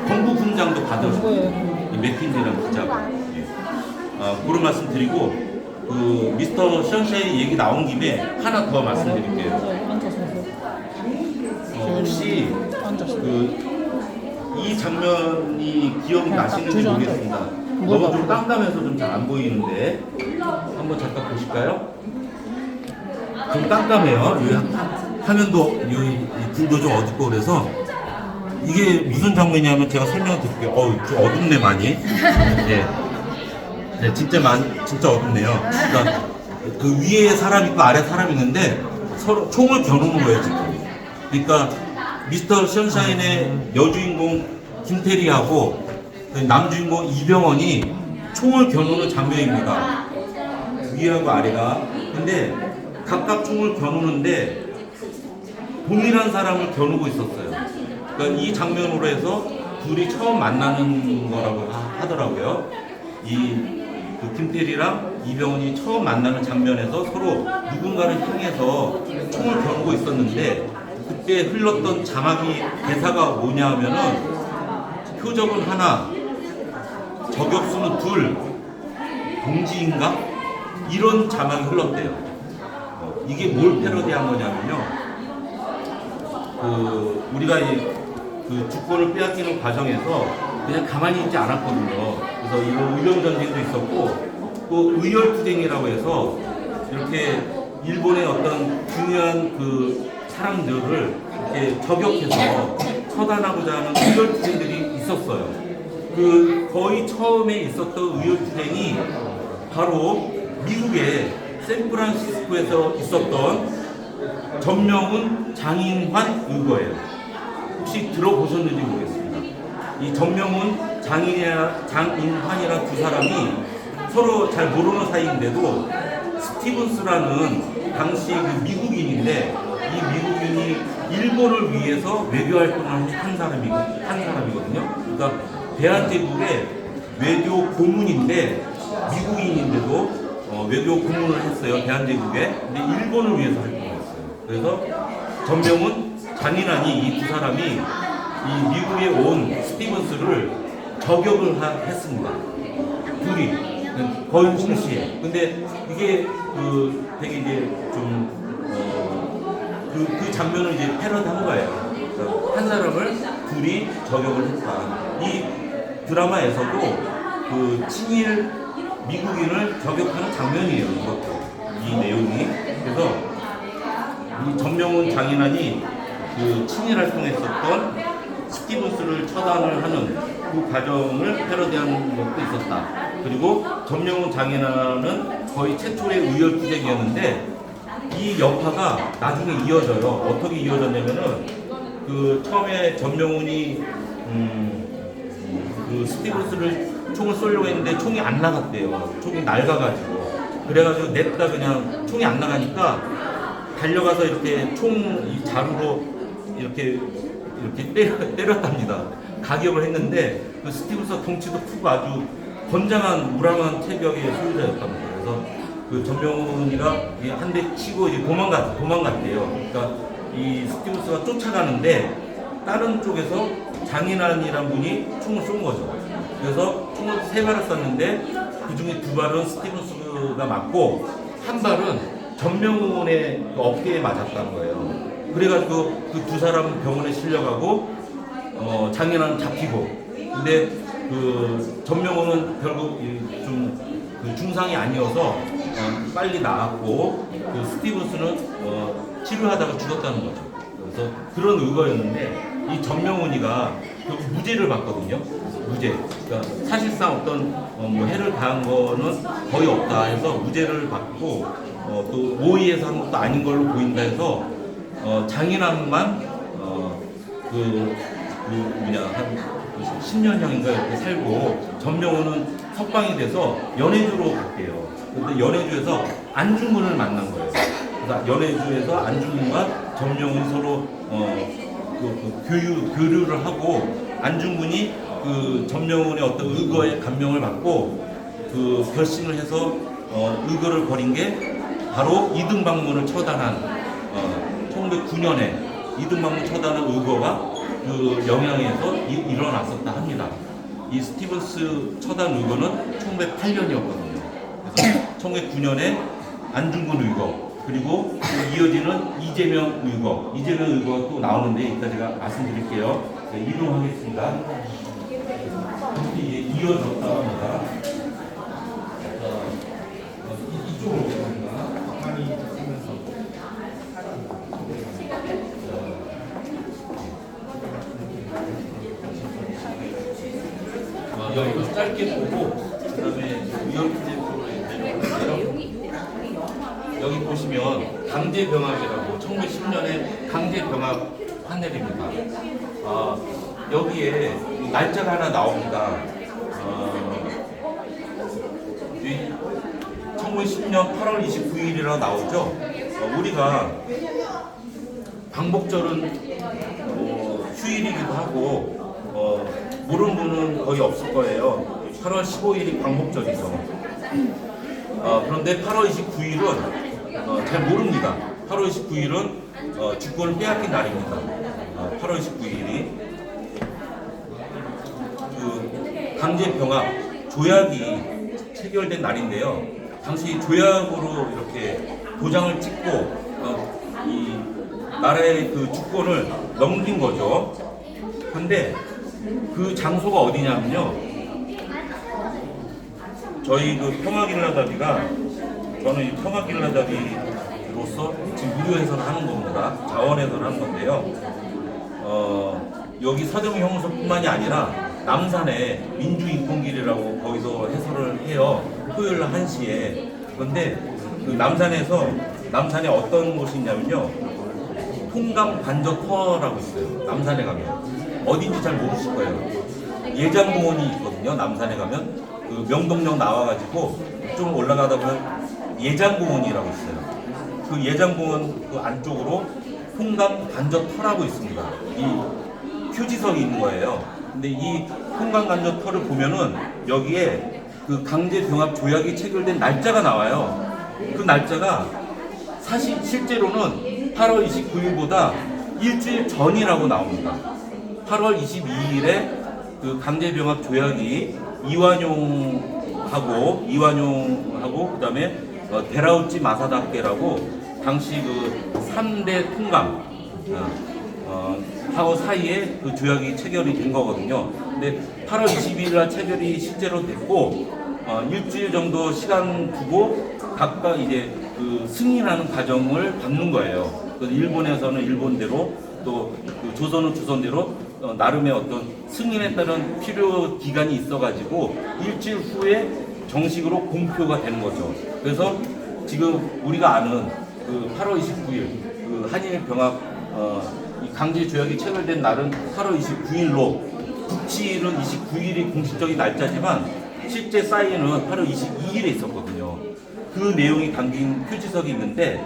건국 훈장도 받았어요. 이 맥킨지라는 기자가. 그런 말씀 드리고 그 미스터 션샤인 얘기 나온 김에 하나 더 말씀드릴게요. 혹시 이 장면이 기억나시는지 모르겠습니다. 너무 좀 깜깜해서 좀 잘 안 보이는데 한번 잠깐 보실까요? 좀 깜깜해요. 화면도 불도 좀 어둡고 그래서 이게 무슨 장면이냐면 제가 설명을 드릴게요. 좀 어둡네 많이. 네, 진짜 어둡네요. 그러니까 그 위에 사람 있고 아래 사람 있는데 서로 총을 겨누는 거예요 지금. 그러니까 미스터 션샤인의 여주인공 김태리하고 남주인공 이병헌이 총을 겨누는 장면입니다. 위하고 아래가. 근데 각각 총을 겨누는데 동일한 사람을 겨누고 있었어요. 그러니까 이 장면으로 해서 둘이 처음 만나는 거라고 하더라고요. 그 김태리랑 이병헌이 처음 만나는 장면에서 서로 누군가를 향해서 총을 겨누고 있었는데 그때 흘렀던 자막이 대사가 뭐냐 하면은 표적은 하나, 저격수는 둘, 동지인가? 이런 자막이 흘렀대요. 이게 뭘 패러디한 거냐면요. 우리가 그 주권을 빼앗기는 과정에서 그냥 가만히 있지 않았거든요. 그래서 이런 의병전쟁도 있었고 또 의열투쟁이라고 해서 이렇게 일본의 어떤 중요한 그 사람들을 이렇게 저격해서 처단하고자 하는 의열투쟁들이 있었어요. 그 거의 처음에 있었던 의열투쟁이 바로 미국의 샌프란시스코에서 있었던 전명훈, 장인환 의거예요. 혹시 들어보셨는지 모르겠습니다. 이 전명훈, 장인환이라는 두 사람이 서로 잘 모르는 사이인데도 스티븐스라는 당시 그 미국인인데 이 미국인이 일본을 위해서 외교 활동을 한 사람이거든요. 그러니까 대한제국의 외교 고문인데 미국인인데도 외교 고문을 했어요. 대한제국에. 근데 일본을 위해서 활동했어요. 그래서 전명훈, 장인환이 이 두 사람이 이 미국에 온 스티븐스를 저격을 했습니다. 둘이 거의 동시에. 근데 이게 되게 이제 좀 그 장면을 이제 패러디한 거예요. 그러니까 한 사람을 둘이 저격을 했다. 이 드라마에서도 그 친일 미국인을 저격하는 장면이에요. 이것도 이 내용이. 그래서 이 전명훈 장인환이 그 친일 활동했었던 스티븐스를 처단을 하는 그 과정을 패러디한 것도 있었다. 그리고 전명훈 장인환은 거의 최초의 의열투쟁이었는데 이 여파가 나중에 이어져요. 어떻게 이어졌냐면은 그 처음에 전명훈이 그 스티븐스를 총을 쏘려고 했는데 총이 안 나갔대요. 총이 낡아가지고. 그래가지고 냅다 그냥 총이 안 나가니까 달려가서 이렇게 이 자루로 이렇게 때렸답니다. 가격을 했는데 그 스티븐스 덩치도 크고 아주 건장한 우람한 체격의 소유자였답니다. 그래서 그 전명훈이가 한 대 치고 이제 도망갔대요. 그러니까 이 스티븐스가 쫓아가는데 다른 쪽에서 장인환이란 분이 총을 쏜 거죠. 그래서 총을 3발을 쐈는데 그 중에 2발은 스티븐스가 맞고 한 발은 전명훈의 그 어깨에 맞았다는 거예요. 그래가지고 그 두 사람은 병원에 실려가고 장인환은 잡히고. 근데 그 전명훈은 결국 좀 그 중상이 아니어서 빨리 나았고 그 스티븐스는 치료하다가 죽었다는 거죠. 그래서 그런 의거였는데 이 전명훈이가 그 무죄를 받거든요. 무죄. 그러니까 사실상 어떤 뭐 해를 가한 거는 거의 없다 해서 무죄를 받고 또 모의해서 한 것도 아닌 걸로 보인다 해서 장인환만 한 10년형인가 이렇게 살고 전명훈은 석방이 돼서 연해주로 갔대요. 근데 연해주에서 안중근을 만난 거예요. 그래서 연해주에서 안중근과 전명훈이 서로 교류를 하고 안중근이 그 전명훈의 어떤 의거에 감명을 받고 그 결심을 해서 의거를 벌인 게 바로 이등방문을 처단한 1909년에 이등방문 처단한 의거가 그 영향에서 일어났었다 합니다. 이 스티븐스 처단 의거는 1908년이었거든요. 그래서 1909년에 안중근 의거 그리고 이어지는 이재명 의거가 또 나오는데 이따 제가 말씀드릴게요. 네, 이동하겠습니다. 이게 이어졌다 합니다. 이쪽으로 오겠습니다. 여기서 짧게 보고 그다음에 위협제도로 여기 보시면 강제병합이라고 1910년에 강제병합 판넬입니다. 여기에 날짜가 하나 나옵니다. 1910년 8월 29일이라고 나오죠. 우리가 광복절은 휴일이기도 하고 모르는 분은 거의 없을 거예요. 8월 15일이 광복절이죠. 그런데 8월 29일은 잘 모릅니다. 8월 29일은 주권을 빼앗긴 날입니다. 8월 29일이 그 강제병합 조약이 체결된 날인데요. 당시 조약으로 이렇게 도장을 찍고 이 나라의 그 주권을 넘긴 거죠. 근데 그 장소가 어디냐면요. 저희 그 평화길라잡이가 저는 이 평화길라잡이로서 지금 무료 해설을 하는 겁니다. 자원 해설을 하는 건데요. 여기 서정형소뿐만이 아니라 남산에 민주인권길이라고 거기서 해설을 해요. 토요일 날 1시에. 그런데 그 남산에 어떤 곳이 있냐면요. 통강 반저터라고 있어요. 남산에 가면. 어딘지 잘 모르실 거예요. 예장공원이 있거든요. 남산에 가면. 그 명동역 나와가지고 좀 올라가다 보면 예장공원이라고 있어요. 그 예장공원 그 안쪽으로 통강 반저터라고 있습니다. 이 표지석이 있는 거예요. 근데 이 통강 반저터를 보면은 여기에 그 강제병합 조약이 체결된 날짜가 나와요. 그 날짜가 사실 실제로는 8월 29일보다 일주일 전이라고 나옵니다. 8월 22일에 그 강제병합 조약이 이완용하고 그다음에 데라우치 마사다케라고 당시 그 3대 통감 하고 사이에 그 조약이 체결이 된 거거든요. 근데 8월 22일 날 체결이 실제로 됐고 일주일 정도 시간 두고 각각 이제 그 승인하는 과정을 받는 거예요. 그래서 일본에서는 일본대로 또 그 조선은 조선대로 나름의 어떤 승인에 따른 필요 기간이 있어가지고 일주일 후에 정식으로 공표가 되는 거죠. 그래서 지금 우리가 아는 그 8월 29일 그 한일 병합 이 강제 조약이 체결된 날은 8월 29일로 국치일은 29일이 공식적인 날짜지만 실제 사인은 8월 22일에 있었거든요. 그 내용이 담긴 표지석이 있는데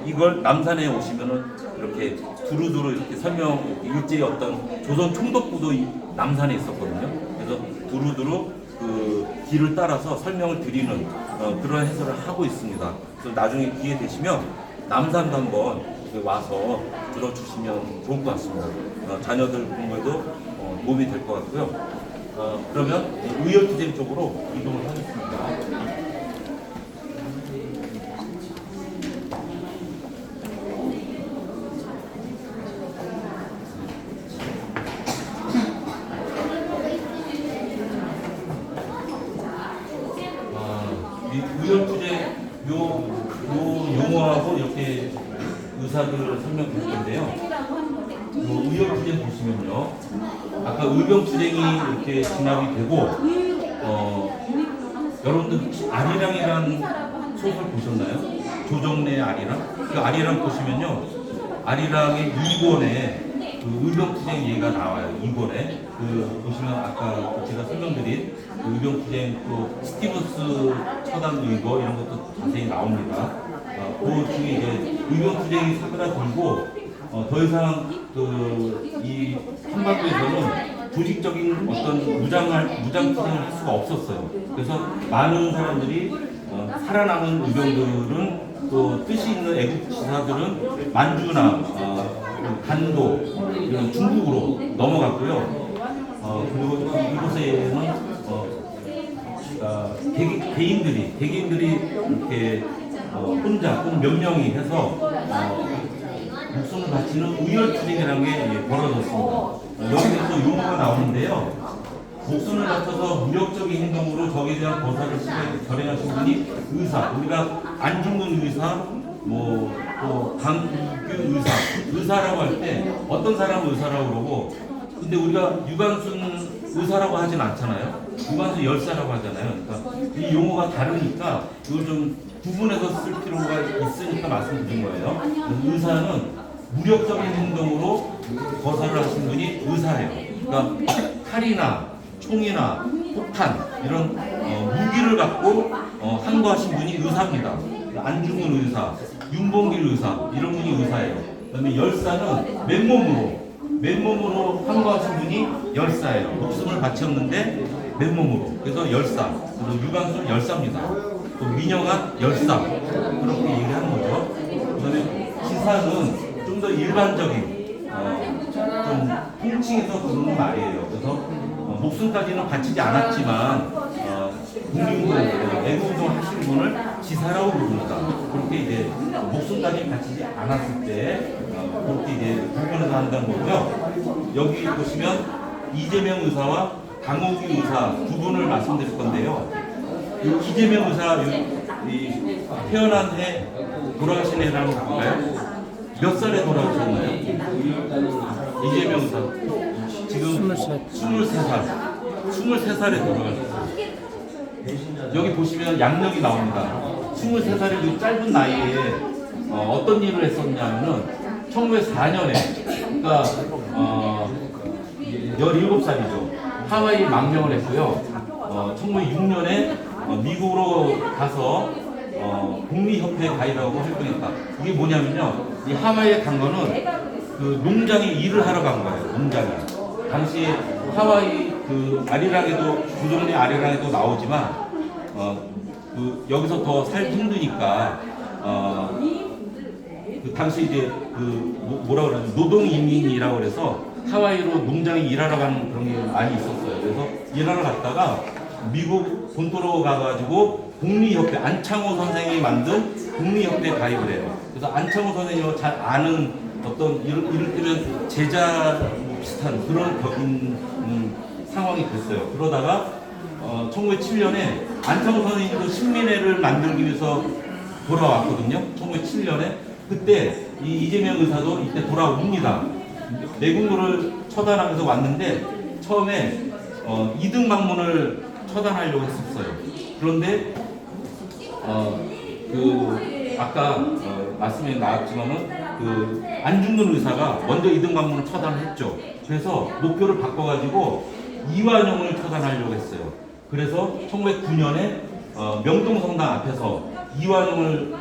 이걸 남산에 오시면은 이렇게 두루두루 이렇게 설명 일제의 어떤 조선 총독부도 남산에 있었거든요. 그래서 두루두루 그 길을 따라서 설명을 드리는 그런 해설을 하고 있습니다. 그래서 나중에 기회 되시면 남산도 한번 와서 들어주시면 좋을 것 같습니다. 자녀들 공부에도 도움이 될 것 같고요. 그러면 의열투쟁 쪽으로 이동을 하겠습니다. 의열투쟁 요 용어하고 이렇게 의사들을 설명드릴 건데요. 의열투쟁 보시면요. 아까 의병투쟁이 이렇게 진압이 되고 여러분들 혹시 아리랑이라는 소설 보셨나요? 조정래의 아리랑? 그 아리랑 보시면요. 아리랑의 2권에 그 의병투쟁 얘기가 나와요. 2권에 그 보시면 아까 제가 설명드린 그 의병투쟁 또 스티븐스 처단 의거 이런 것도 자세히 나옵니다. 그 중에 이제 의병투쟁이 사그라들고 더 이상 그 이 한반도에서는 조직적인 어떤 무장투쟁을 할 수가 없었어요. 그래서 많은 사람들이 살아남은 의병들은 또 뜻이 있는 애국 지사들은 만주나 간도 이런 중국으로 넘어갔고요. 그리고 이곳에는 개개인들이 이렇게 혼자 또는 몇 명이 해서 목숨을 바치는 의열투쟁이라는 게 벌어졌습니다. 여기서 용어가 나오는데요. 목숨을 바쳐서 무력적인 행동으로 적에 대한 거사를 결행하신 분이 의사, 우리가 안중근 의사, 또 강규 의사라고 할 때 어떤 사람은 의사라고 그러고, 근데 우리가 유관순 의사라고 하진 않잖아요. 유관순 열사라고 하잖아요. 그러니까 이 용어가 다르니까 이걸 좀 구분해서 쓸 필요가 있으니까 말씀드린 거예요. 의사는 무력적인 행동으로 거사를 하신 분이 의사예요. 그러니까 칼이나 총이나 폭탄 이런 무기를 갖고 항거하신 분이 의사입니다. 안중근 의사, 윤봉길 의사 이런 분이 의사예요. 그다음에 열사는 맨몸으로 항거하신 분이 열사예요. 목숨을 바쳤는데 맨몸으로. 그래서 열사. 그리고 유관순 열사입니다. 또 민영한 열사. 그렇게 얘기하는 거죠. 그다음에 지사는 좀 더 일반적인 좀 통칭해서 부르는 말이에요. 그래서 목숨까지는 바치지 않았지만 국민운동, 애국운동을 하시는 분을 지사라고 부릅니다. 그렇게 이제 목숨까지 바치지 않았을 때 그렇게 이제 구분해서 한다는 거고요. 여기 보시면 이재명 의사와 강호기 의사 두 분을 말씀드릴 건데요. 이 이재명 의사 태어난 해 돌아가신 해라고 볼까요? 몇 살에 돌아가셨나요? 이재명 의사 지금 23살에 돌아가셨어요. 여기 보시면 양력이 나옵니다. 23살의 이 짧은 나이에 어떤 일을 했었냐면은 1904년에 그러니까 17살이죠. 하와이 망명을 했고요. 1906년에 미국으로 가서 국리협회에 가입하고 활동했다. 이게 뭐냐면요. 이 하와이에 간 거는 그 농장에 일을 하러 간 거예요. 농장에. 당시 하와이 그 아리랑에도 구정리 아리랑에도 나오지만 그 여기서 더 살기 힘드니까 그 당시 이제 그 뭐라 그러지 노동 이민이라고 그래서 하와이로 농장에 일하러 가는 그런 게 많이 있었어요. 그래서 일하러 갔다가 미국 본토로 가가지고 국리협회 안창호 선생이 만든 국리협회에 가입을 해요. 그래서 안창호 선생님과 잘 아는 어떤 이를테면 제자 비슷한 그런 상황이 됐어요. 그러다가 1907년에 안창호 선생님도 신민회를 만들기 위해서 돌아왔거든요. 1907년에 그때 이 이재명 의사도 이때 돌아옵니다. 내국노를 처단하면서 왔는데 처음에 이등 방문을 처단하려고 했었어요. 그런데 그 아까 말씀이 나왔지만은 그 안중근 의사가 먼저 이등 방문을 처단했죠. 그래서 목표를 바꿔가지고 이완용을 처단하려고 했어요. 그래서 1909년에 명동성당 앞에서 이완용이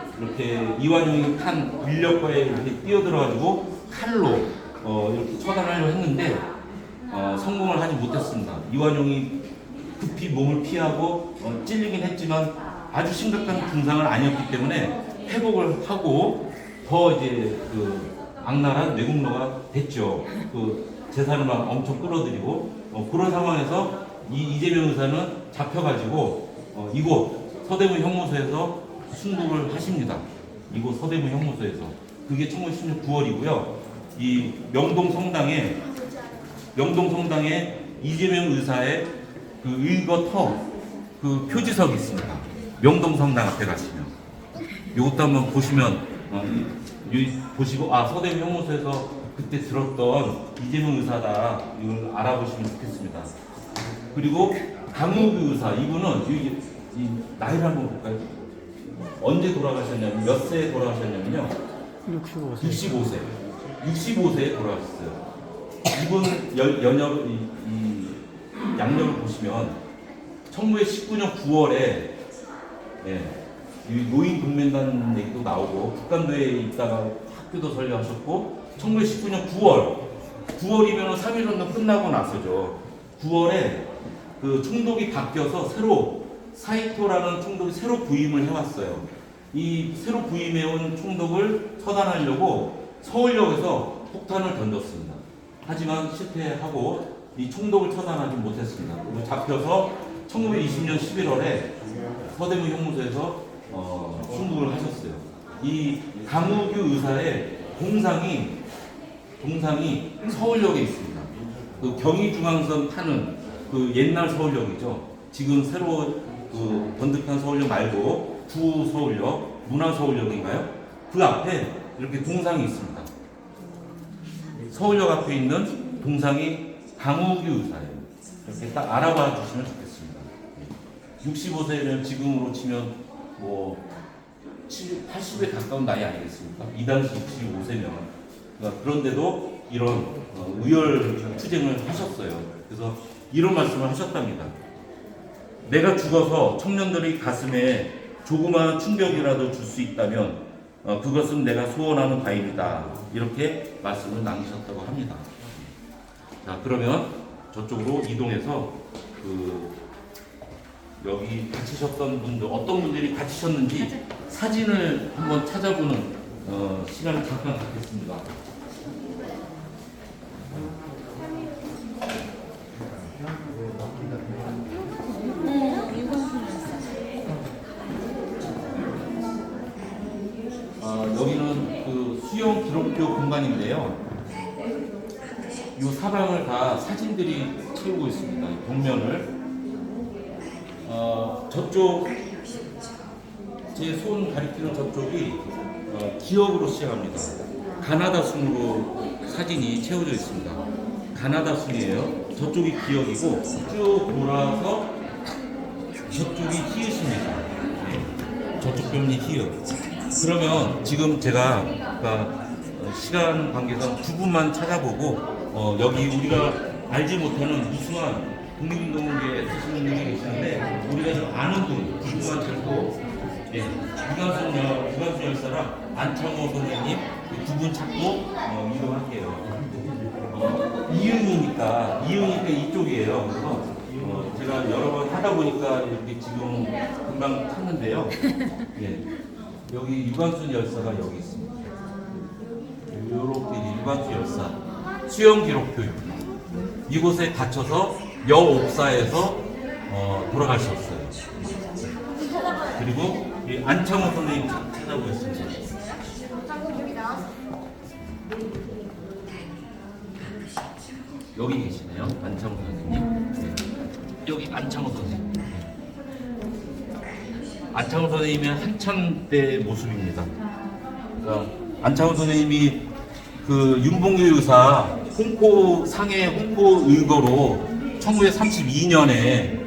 탄 인력거에 이렇게 뛰어들어가지고 칼로 이렇게 처단하려고 했는데 성공을 하지 못했습니다. 이완용이 급히 몸을 피하고 찔리긴 했지만 아주 심각한 중상은 아니었기 때문에 회복을 하고 더 이제 그 악랄한 내국노가 됐죠. 그 재산을 막 엄청 끌어들이고 그런 상황에서 이재명 의사는 잡혀가지고 이곳 서대문 형무소에서 순국을 하십니다. 이곳 서대문 형무소에서 그게 1910년 9월이고요. 이 명동 성당에 이재명 의사의 그 의거터 그 표지석이 있습니다. 명동 성당 앞에 가시면 이것도 한번 보시면 보시고 서대문 형무소에서 그때 들었던 이재명 의사다 이걸 알아보시면 좋겠습니다. 그리고 강우규 의사 이분은 이 나이를 한번 볼까요? 언제 돌아가셨냐면 몇 세에 돌아가셨냐면요. 65세에 돌아가셨어요. 이분 양력을 보시면 1919년 9월에 노인 국민단 얘기도 나오고 북한도에 있다가 학교도 설립하셨고 1919년 9월 9월이면 3일 정도 끝나고 나서죠. 9월에 그 총독이 바뀌어서 새로 사이토라는 총독이 새로 부임을 해왔어요. 이 새로 부임해온 총독을 처단하려고 서울역에서 폭탄을 던졌습니다. 하지만 실패하고 이 총독을 처단하지 못했습니다. 그리고 잡혀서 1920년 11월에 서대문 형무소에서 순국을 하셨어요. 이 강우규 의사의 동상이 서울역에 있습니다. 그 경의중앙선 타는 그 옛날 서울역이죠. 지금 새로 그 번득한 서울역 말고 구서울역, 문화서울역인가요? 그 앞에 이렇게 동상이 있습니다. 서울역 앞에 있는 동상이 강우규 의사예요. 이렇게 딱 알아봐 주시면 좋겠습니다. 65세는 지금으로 치면 뭐 80에 가까운 나이 아니겠습니까? 이 당시 65세면. 그러니까 그런데도 이런 의열 투쟁을 하셨어요. 그래서 이런 말씀을 하셨답니다. 내가 죽어서 청년들의 가슴에 조그마한 충격이라도 줄 수 있다면 그것은 내가 소원하는 바입니다. 이렇게 말씀을 남기셨다고 합니다. 자, 그러면 저쪽으로 이동해서 여기 갇히셨던 분들, 어떤 분들이 갇히셨는지 사진을 한번 찾아보는 시간을 잠깐 갖겠습니다. 여기는 그 수영 기록교 공간인데요. 이 사방을 다 사진들이 채우고 있습니다. 벽면을. 저쪽 제 손 가리키는 저쪽이 기억으로 시작합니다. 가나다 순으로 사진이 채워져 있습니다. 가나다 순이에요. 저쪽이 기억이고 쭉 돌아서 저쪽이 히읗입니다. 네. 저쪽 벽이 히읗. 그러면 지금 제가 시간 관계상 두 분만 찾아보고 여기 우리가 알지 못하는 우승한 독립운동계에 쓰시는 분이 계시는데 우리가 좀 아는 분 두 분만 찾고 유관순 열사랑 안창호 선생님 두 분 찾고 이동할게요. 이응이니까 이쪽이에요. 그래서 제가 여러 번 하다 보니까 이렇게 지금 금방 찾는데요. 예. 여기 유관순 열사가 여기 있습니다. 이렇게 유관순 열사 수영 기록표입니다. 이곳에 갇혀서 여옥사에서 돌아가셨어요. 그리고 안창호 선생님 찾아보겠습니다. 여기 계시네요. 안창호 선생님. 네. 여기 안창호 선생님. 안창호 선생님의 한참 때 모습입니다. 안창호 선생님이 그 윤봉길 의사 홍콩 상해 홍보 의거로 1932년에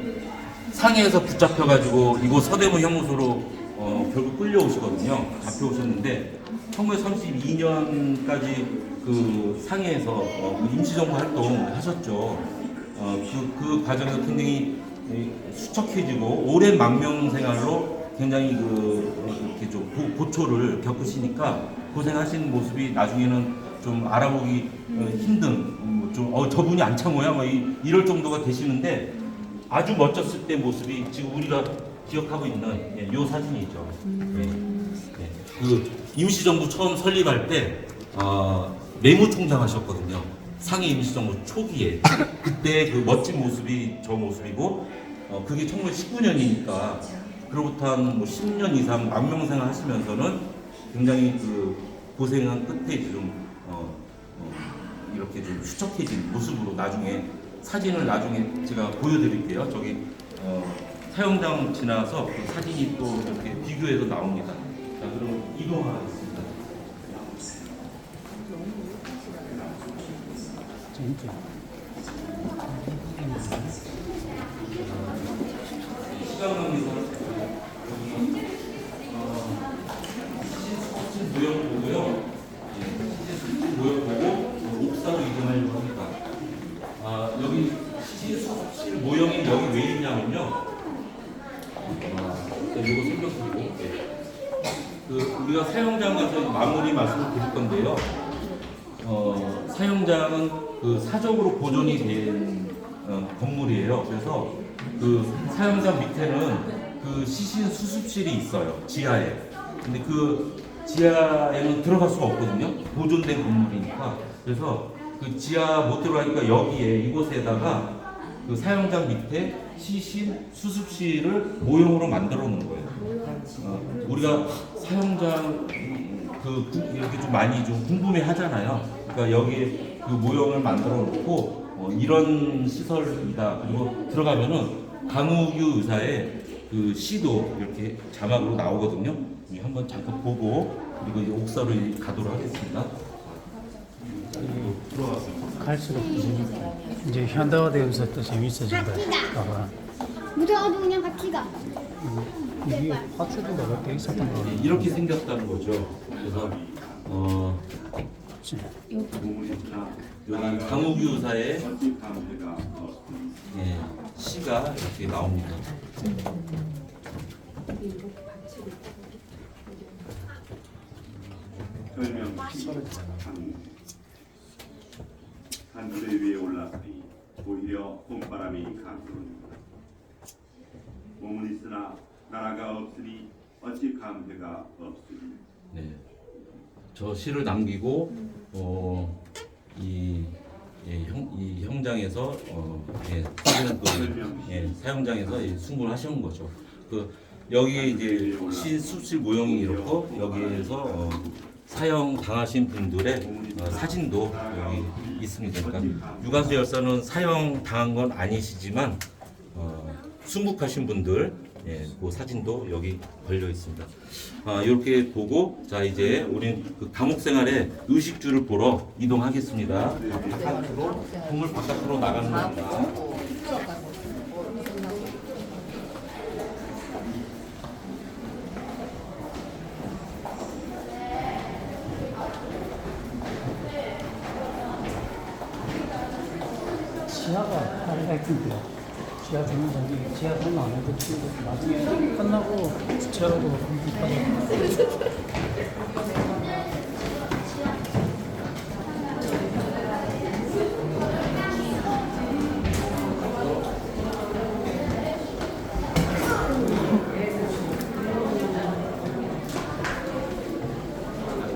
상해에서 붙잡혀가지고 이곳 서대문 형무소로 결국 끌려오시거든요. 잡혀오셨는데 1932년까지 그 상해에서 임시정부 활동을 하셨죠. 그 과정에서 굉장히 수척해지고 오랜 망명 생활로 굉장히 이렇게 좀 고초를 겪으시니까 고생하신 모습이 나중에는 좀 알아보기 힘든 저분이 안창호야 뭐 이럴 정도가 되시는데 아주 멋졌을 때 모습이 지금 우리가 기억하고 있는 요 사진이죠. 그 임시정부 처음 설립할 때 내무총장 하셨거든요. 상해 임시정부 초기에 그때 그 멋진 모습이 저 모습이고 그게 1919년이니까 그로부터 한 10년 이상 망명생활 하시면서는 굉장히 그 고생한 끝에 좀 이렇게 좀 수척해진 모습으로 나중에 사진을 나중에 제가 보여드릴게요. 저기 사형장 지나서 그 사진이 또 이렇게 비교해서 나옵니다. 자, 그럼 이동하겠습니다. 시간 관계상 여기 모형 보고요. 모형 보고 옥사로 이동하려고 합니다. 여기 시실 모형이 여기 왜 있냐면요. 이거 설명드리고 우리가 사형장에서 마무리 말씀을 드릴 건데요. 사형장은 그 사적으로 보존이 된 건물이에요. 그래서 그 사용장 밑에는 그 시신 수습실이 있어요. 지하에. 근데 그 지하에는 들어갈 수가 없거든요. 보존된 건물이니까. 그래서 그 지하 못 들어가니까 여기에 이곳에다가 그 사용장 밑에 시신 수습실을 모형으로 만들어 놓은 거예요. 우리가 사용장 이렇게 좀 많이 좀 궁금해 하잖아요. 그러니까 여기에 그 모형을 만들어 놓고 이런 시설이다. 그리고 들어가면은 강우규 의사의 그 시도 이렇게 자막으로 나오거든요. 한번 잠깐 보고 그리고 이제 옥사로 가도록 하겠습니다. 갈수록 이제 현대화되면서 또 재밌어진다. 봐봐. 무서워도 그냥 같이 가. 이게 화초도 내가 돼 있었던 거. 이렇게 생겼다는 거죠. 그래서 여기 강우규 의사의 시가 이렇게 나옵니다. 별명 하늘 위에 올라서니 오히려 봄바람이 감도는구나. 몸은 있으나 나라가 없으니 어찌 감회가 없으니. 네, 저 시를 남기고 이 형장에서 사용장에서 승부를 하시는 거죠. 여기 이제 시 숲실 모형이 이렇고 여기에서 사형 당하신 분들의 사진도 여기 있습니다. 그러니까 유관수 열사는 사형 당한 건 아니시지만 순국하신 분들 그 사진도 여기 걸려 있습니다. 이렇게 보고 자 이제 우린 그 감옥 생활의 의식주를 보러 이동하겠습니다. 바깥으로 건물 바깥으로 나가는 겁니다. 지하가 하이라이트인데 지하 주는 저기 지하 설명 안 해도 치고 나중에 끝나고 주차로도 공부하고.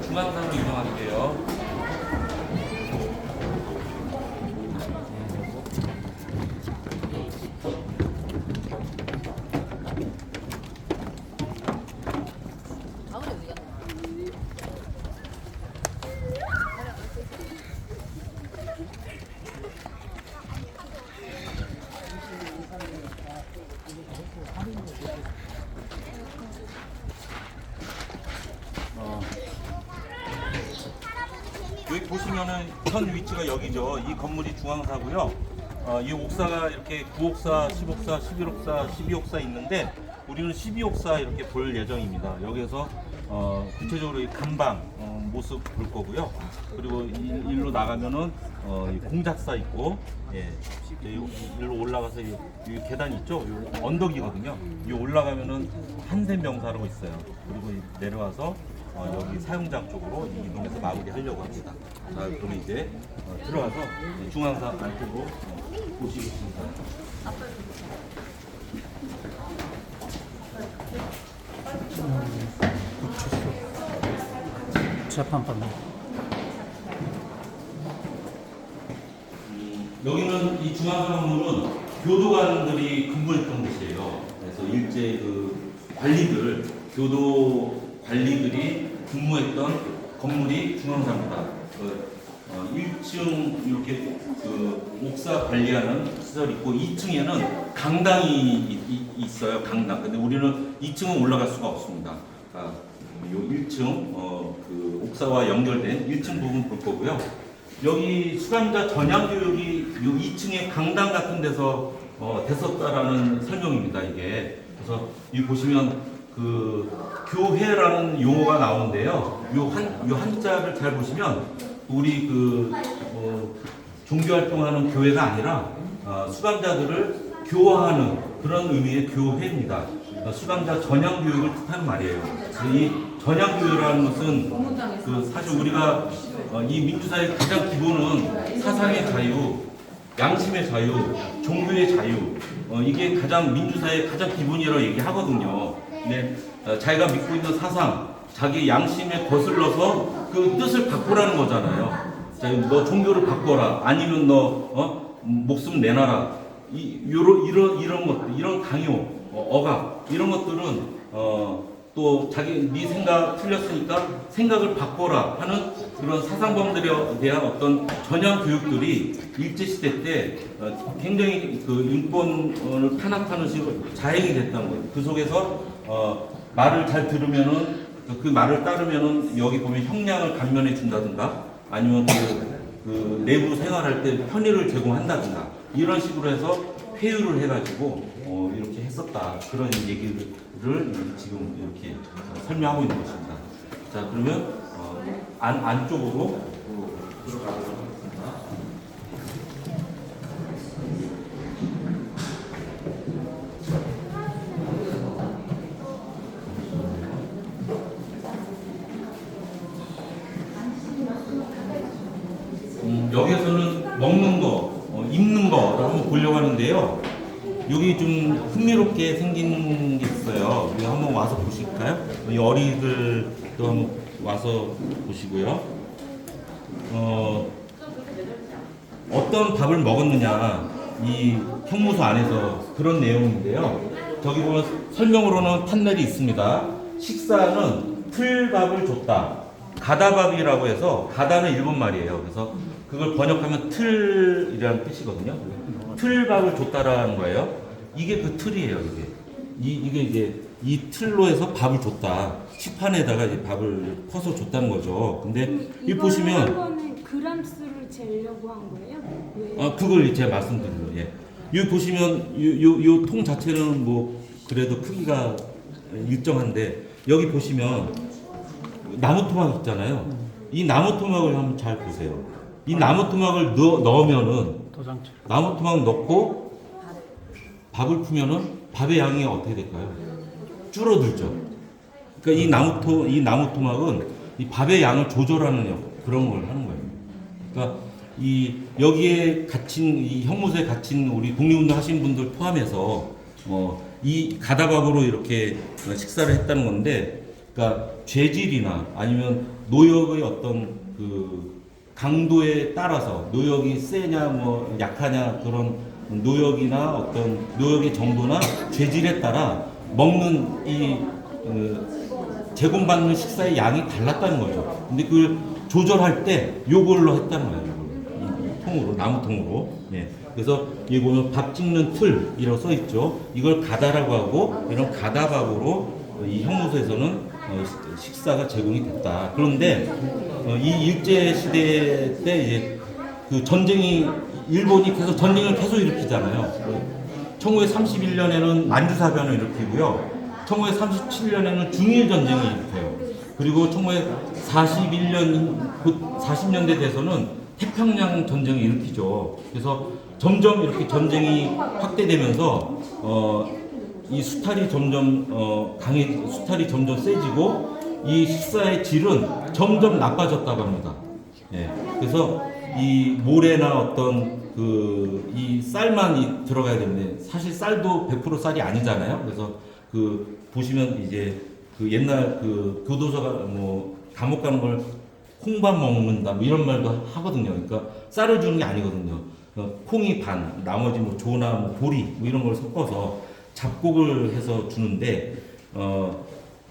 중앙산으로 이동할게요. 여기 보시면은 현 위치가 여기죠. 이 건물이 중앙사고요. 이 옥사가 이렇게 9옥사, 10옥사, 11옥사, 12옥사 있는데 우리는 12옥사 이렇게 볼 예정입니다. 여기에서 구체적으로 이 간방 모습 볼 거고요. 그리고 일로 나가면은 이 공작사 있고, 일로 올라가서 이 계단 있죠. 이 언덕이거든요. 이 올라가면은 한샘병사라고 있어요. 그리고 내려와서 여기 사용장 쪽으로 이동해서 마무리하려고 합니다. 자, 그럼 이제 들어가서 중앙사 안쪽으로 보시겠습니다. 재판방. 여기는 이 중앙사 건물은 교도관들이 근무했던 곳이에요. 그래서 일제 그 관리들, 교도 관리들이 근무했던 건물이 중앙사입니다. 1층 이렇게 옥사 관리하는 시설이 있고 2층에는 강당이 있어요. 강당. 근데 우리는 2층은 올라갈 수가 없습니다. 요 1층 그 옥사와 연결된 1층 부분 볼 거고요. 여기 수감자 전향 교육이 요 2층의 강당 같은 데서 됐었다라는 설명입니다. 이게 그래서 이 보시면 그 교회라는 용어가 나오는데요. 요 한자를 잘 보시면 우리 종교 활동하는 교회가 아니라 수감자들을 교화하는 그런 의미의 교회입니다. 수감자 전향 교육을 뜻하는 말이에요. 이 전향 교육이라는 것은 사실 우리가 이 민주사의 가장 기본은 사상의 자유, 양심의 자유, 종교의 자유. 이게 가장 민주사의 가장 기본이라고 얘기하거든요. 근데 자기가 믿고 있는 사상, 자기 양심에 거슬러서 그 뜻을 바꾸라는 거잖아요. 자, 너 종교를 바꿔라. 아니면 너 목숨 내놔라. 이런 것들, 이런 강요, 억압 이런 것들은 또 자기 네 생각 틀렸으니까 생각을 바꿔라 하는 그런 사상범들에 대한 어떤 전형 교육들이 일제 시대 때 굉장히 그 인권을 탄압하는 식으로 자행이 됐다는 거예요. 그 속에서 말을 잘 들으면은 그 말을 따르면은 여기 보면 형량을 감면해 준다든가 아니면 그 내부 생활할 때 편의를 제공한다든가 이런 식으로 해서 회유를 해가지고 이렇게 했었다 그런 얘기를 지금 이렇게 설명하고 있는 것입니다. 자 그러면 안쪽으로 들어가도록 하겠습니다. 여기에서는 먹는 거, 입는 거를 한번 보려고 하는데요. 여기 좀 흥미롭게 생긴 게 있어요. 여기 한번 와서 보실까요? 이 어린이들도 한번 와서 보시고요. 어떤 밥을 먹었느냐, 이 형무소 안에서 그런 내용인데요. 저기 보면 설명으로는 판넬이 있습니다. 식사는 틀밥을 줬다. 가다밥이라고 해서 가다는 일본 말이에요. 그래서 그걸 번역하면 틀이라는 뜻이거든요. 틀밥을 줬다라는 거예요. 이게 그 틀이에요. 이게 이제 이 틀로 해서 밥을 줬다. 식판에다가 이제 밥을 퍼서 줬다는 거죠. 근데 이 보시면 거는 그람 수를 재려고 한 거예요? 왜? 그걸 제가 말씀드리려고. 예. 여기 보시면 요 통 자체는 뭐 그래도 크기가 일정한데 여기 보시면 나무 토막 있잖아요. 이 나무 토막을 한번 잘 보세요. 이 나무 토막을 넣으면은 도장처럼. 나무 토막 넣고 밥을 푸면은 밥의 양이 어떻게 될까요? 줄어들죠. 그러니까 이 나무 토막은 이 밥의 양을 조절하는 그런 걸 하는 거예요. 그러니까 여기에 갇힌 이 형무소에 갇힌 우리 독립운동 하신 분들 포함해서 이 가다밥으로 이렇게 식사를 했다는 건데, 그러니까 죄질이나 아니면 노역의 어떤 그 강도에 따라서 노역이 세냐 뭐 약하냐 그런 노역이나 어떤 노역의 정도나 죄질에 따라 먹는 이 제공받는 식사의 양이 달랐다는 거죠. 근데 그걸 조절할 때 요걸로 했다는 거예요. 이 통으로, 나무 통으로. 예. 그래서 여기 보면 밥 찍는 틀이라고 써 있죠. 이걸 가다라고 하고 이런 가다밥으로 이 형무소에서는 식사가 제공이 됐다. 그런데 이 일제 시대 때 이제 그 전쟁이 일본이 계속 전쟁을 계속 일으키잖아요. 1931년에는 만주사변을 일으키고요. 1937년에는 중일 전쟁을 일으켜요. 그리고 1941년 40년대 돼서는 태평양 전쟁을 일으키죠. 그래서 점점 이렇게 전쟁이 확대되면서 이 수탈이 점점 수탈이 점점 세지고 이 식사의 질은 점점 나빠졌다고 합니다. 예. 그래서 이 모래나 어떤 이 쌀만 들어가야 되는데 사실 쌀도 100% 쌀이 아니잖아요. 그래서 보시면 이제 옛날 교도소가 뭐 감옥 가는 걸 콩밥 먹는다 뭐 이런 말도 하거든요. 그러니까 쌀을 주는 게 아니거든요. 콩이 반, 나머지 뭐 조나 뭐 보리 뭐 이런 걸 섞어서 잡곡을 해서 주는데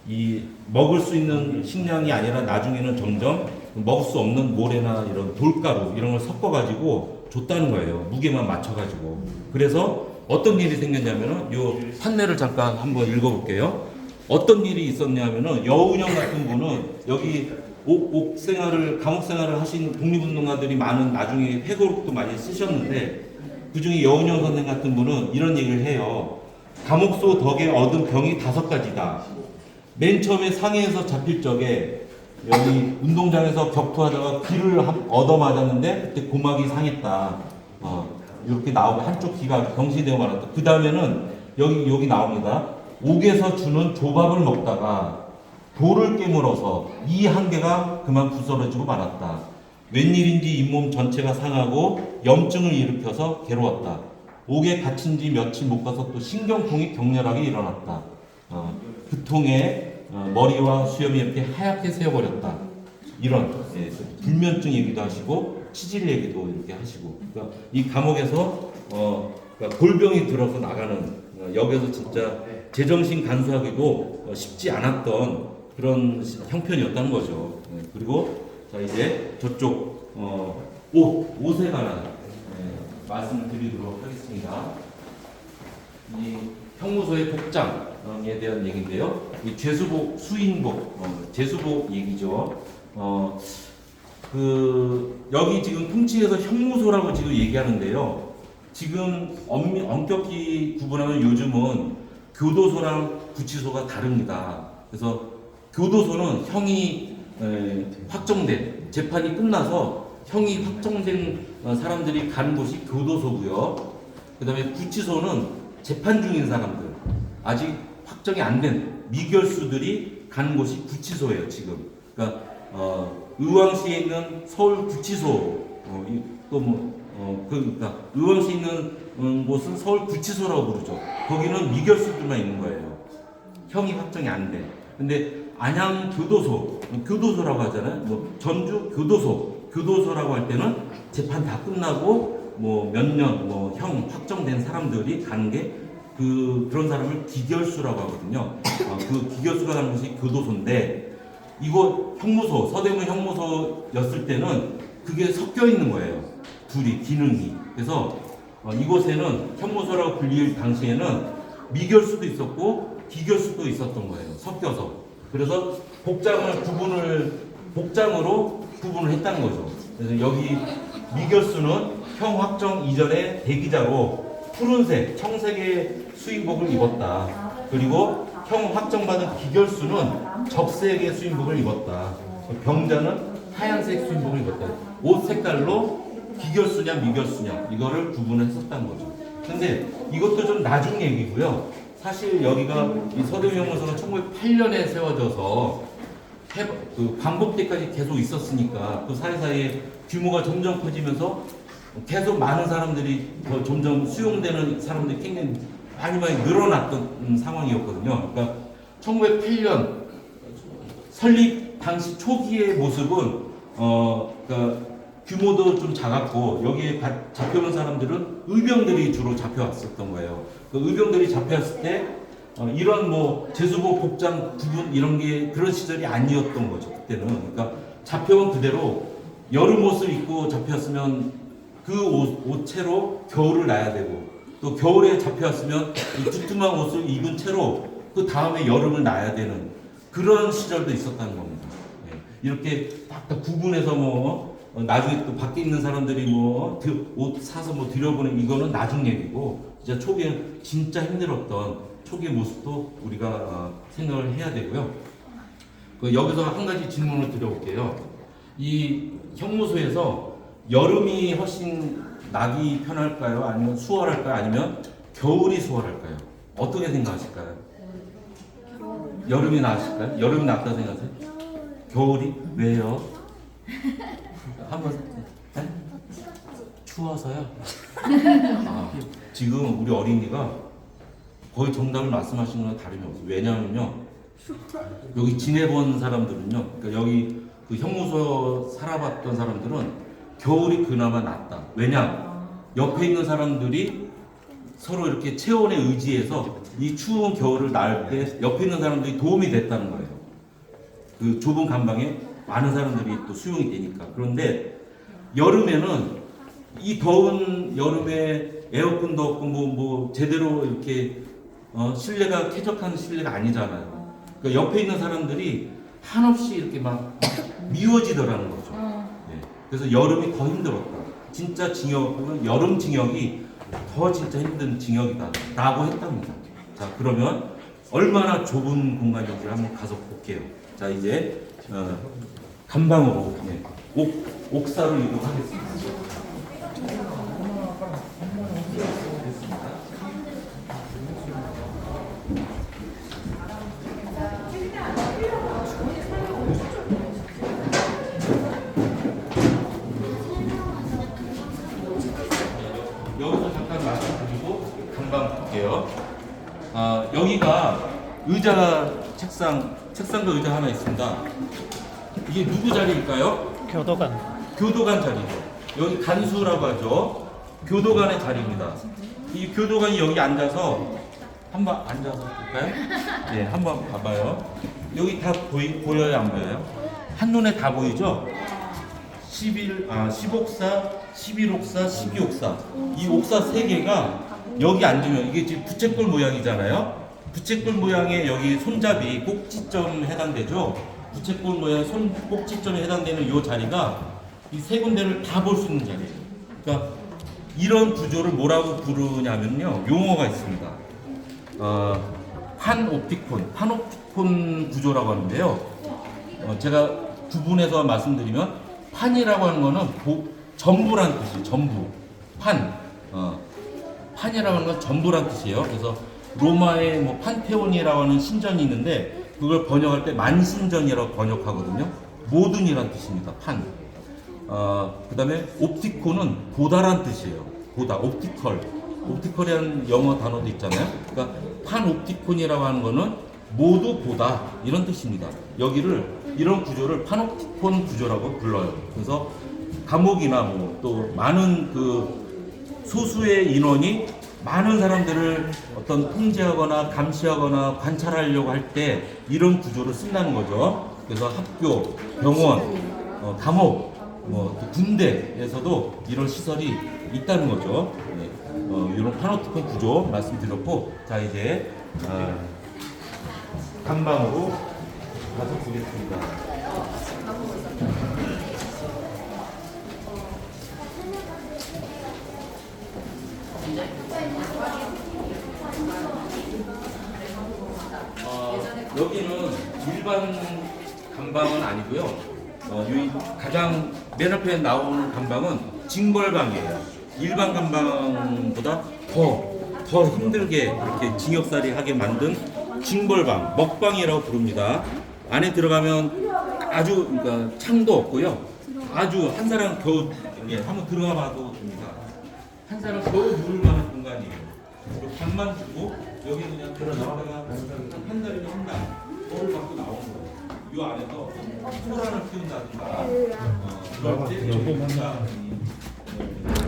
이 먹을 수 있는 식량이 아니라 나중에는 점점 먹을 수 없는 모래나 이런 돌가루 이런 걸 섞어가지고 줬다는 거예요. 무게만 맞춰가지고. 그래서 어떤 일이 생겼냐면은 요 판넬을 잠깐 한번 읽어볼게요. 어떤 일이 있었냐면은 여운형 같은 분은 여기 옥 생활을 감옥 생활을 하신 독립운동가들이 많은 나중에 회고록도 많이 쓰셨는데 그 중에 여운형 선생 같은 분은 이런 얘기를 해요. 감옥소 덕에 얻은 병이 5가지다. 맨 처음에 상해에서 잡힐 적에 여기 운동장에서 격투하다가 귀를 얻어 맞았는데 그때 고막이 상했다. 이렇게 나오고 한쪽 귀가 병신되어 말았다. 그 다음에는 여기 나옵니다. 옥에서 주는 조밥을 먹다가 돌을 깨물어서 이 한 개가 그만 부스러지고 말았다. 웬일인지 잇몸 전체가 상하고 염증을 일으켜서 괴로웠다. 옥에 갇힌 지 며칠 못 가서 또 신경통이 격렬하게 일어났다. 그통에 머리와 수염이 이렇게 하얗게 새어버렸다. 이런 불면증 얘기도 하시고 치질 얘기도 이렇게 하시고, 그러니까 이 감옥에서 그러니까 골병이 들어서 나가는 여기서 진짜 제정신 간수하기도 쉽지 않았던 그런 형편이었다는 거죠. 그리고 자 이제 저쪽 옷에 관한 말씀을 드리도록 하겠습니다. 이 형무소의 복장에 대한 얘기인데요. 이 죄수복, 수인복, 제수복 얘기죠. 여기 지금 통칭해서 형무소라고 지금 얘기하는데요. 지금 엄격히 구분하면 요즘은 교도소랑 구치소가 다릅니다. 그래서 교도소는 형이 확정된, 재판이 끝나서 형이 확정된 사람들이 가는 곳이 교도소고요. 그 다음에 구치소는 재판 중인 사람들, 아직 확정이 안 된 미결수들이 가는 곳이 구치소예요, 지금. 그러니까 의왕시에 있는 서울구치소, 그러니까 의왕시에 있는 곳은 서울구치소라고 부르죠. 거기는 미결수들만 있는 거예요. 형이 확정이 안 돼. 근데 안양 교도소라고 하잖아요. 뭐 전주 교도소라고 할 때는 재판 다 끝나고 뭐 몇 년 형 확정된 사람들이 가는 게 그런 사람을 기결수라고 하거든요. 그 기결수가 가는 곳이 교도소인데, 이거 형무소, 서대문 형무소였을 때는 그게 섞여 있는 거예요. 둘이 기능이. 그래서 이곳에는 형무소라고 불릴 당시에는 미결수도 있었고 기결수도 있었던 거예요. 섞여서. 그래서 복장으로 구분을 했다는 거죠. 그래서 여기 미결수는 형 확정 이전에 대기자로 푸른색, 청색의 수인복을 입었다. 그리고 형 확정받은 기결수는 적색의 수인복을 입었다. 병자는 하얀색 수인복을 입었다. 옷 색깔로 기결수냐 미결수냐 이거를 구분했었다는 거죠. 근데 이것도 좀 나중 얘기고요. 사실 여기가 이 서대문 형무소는 1908년에 세워져서 광복 때까지 계속 있었으니까 그 사이사이에 규모가 점점 커지면서 계속 많은 사람들이 더 점점 수용되는 사람들이 굉장히 많이 늘어났던 상황이었거든요. 그러니까 1908년 설립 당시 초기의 모습은 그러니까 규모도 좀 작았고, 여기에 잡혀온 사람들은 의병들이 주로 잡혀왔었던 거예요. 그 의병들이 잡혀왔을 때 이런 뭐 제수복 복장 구분 이런 게 그런 시절이 아니었던 거죠, 그때는. 그러니까 잡혀온 그대로 여름 옷을 입고 잡혔으면 그 옷채로 겨울을 나야 되고, 또 겨울에 잡혀왔으면 이 두툼한 옷을 입은 채로 그 다음에 여름을 나야 되는 그런 시절도 있었다는 겁니다. 이렇게 딱 구분해서 나중에 또 밖에 있는 사람들이 옷 사서 들여보는 이거는 나중 얘기고, 진짜 초기에 진짜 힘들었던 초기의 모습도 우리가 생각을 해야 되고요. 여기서 한 가지 질문을 드려볼게요. 이 형무소에서 여름이 훨씬 나기 편할까요? 아니면 수월할까요? 아니면 겨울이 수월할까요? 어떻게 생각하실까요? 여름이 나으실까요? 여름이 낫다 생각하세요? 겨울이? 왜요? 한번 추워서요? 지금 우리 어린이가 거의 정답을 말씀하신 거랑 다름이 없어요. 왜냐하면요, 여기 지내본 사람들은요, 그러니까 여기 그 형무소 살아봤던 사람들은 겨울이 그나마 낫다. 왜냐? 옆에 있는 사람들이 서로 이렇게 체온에 의지해서 이 추운 겨울을 나을 때 옆에 있는 사람들이 도움이 됐다는 거예요. 그 좁은 감방에 많은 사람들이 또 수용이 되니까. 그런데 여름에는 이 더운 여름에 에어컨도 없고 제대로 이렇게 실내가 쾌적한 실내가 아니잖아요. 그러니까 옆에 있는 사람들이 한없이 이렇게 막 미워지더라는 거죠. 그래서 여름이 더 힘들었다. 진짜 징역은 여름 징역이 더 진짜 힘든 징역이다 라고 했답니다. 자, 그러면 얼마나 좁은 공간인지 한번 가서 볼게요. 자, 이제 감방으로 옥사로 이동하겠습니다. 그리고 금방 볼게요. 여기가 의자, 책상과 의자 하나 있습니다. 이게 누구 자리일까요? 교도관. 교도관 자리죠. 여기 간수라고 하죠. 교도관의 자리입니다. 이 교도관이 여기 앉아서 한번 앉아서 볼까요? 네, 한번 봐봐요. 여기 다 보여요, 안 보여요? 한눈에 다 보이죠? 10옥사, 11옥사, 12옥사. 이 옥사 3개가 여기 앉으면 이게 지금 부채꼴 모양이잖아요. 부채꼴 모양의 여기 손잡이 꼭지점 해당되죠. 부채꼴 모양 손 꼭지점에 해당되는 이 자리가 이 세 군데를 다 볼 수 있는 자리예요. 그러니까 이런 구조를 뭐라고 부르냐면요, 용어가 있습니다. 판옵티콘 구조라고 하는데요. 제가 구분해서 말씀드리면 판이라고 하는 거는 전부란 뜻이에요. 전부. 판이라고 하는 건 전부란 뜻이에요. 그래서 로마의 뭐 판테온이라고 하는 신전이 있는데 그걸 번역할 때 만신전이라고 번역하거든요. 모든이란 뜻입니다. 판. 그 다음에 옵티콘은 보다란 뜻이에요. 보다, 옵티컬이라는 영어 단어도 있잖아요. 그러니까 판옵티콘이라고 하는 거는 모두 보다 이런 뜻입니다. 이런 구조를 판옵티콘 구조라고 불러요. 그래서 감옥이나 뭐 또 많은 소수의 인원이 많은 사람들을 어떤 통제하거나 감시하거나 관찰하려고 할 때 이런 구조를 쓴다는 거죠. 그래서 학교, 병원, 감옥, 또 군대에서도 이런 시설이 있다는 거죠. 네. 이런 파노티콘 구조 말씀드렸고, 자 이제 감방으로 가서 보겠습니다. 여기는 일반 감방은 아니고요. 여기 가장 맨 앞에 나오는 감방은 징벌방이에요. 일반 감방보다 더 힘들게 이렇게 징역살이 하게 만든 징벌방, 먹방이라고 부릅니다. 안에 들어가면 아주 그러니까 창도 없고요. 아주 한 사람 겨우 한번 들어가 봐도 됩니다. 한 사람 겨우 누울 만한 공간이에요. 그리고 방만 주고 여기 그냥 들어가다가 한 달이면 한 달. 거울 갖고 나오는 거예요. 이 안에서 소란을 피운다든가 그럴 때 여기가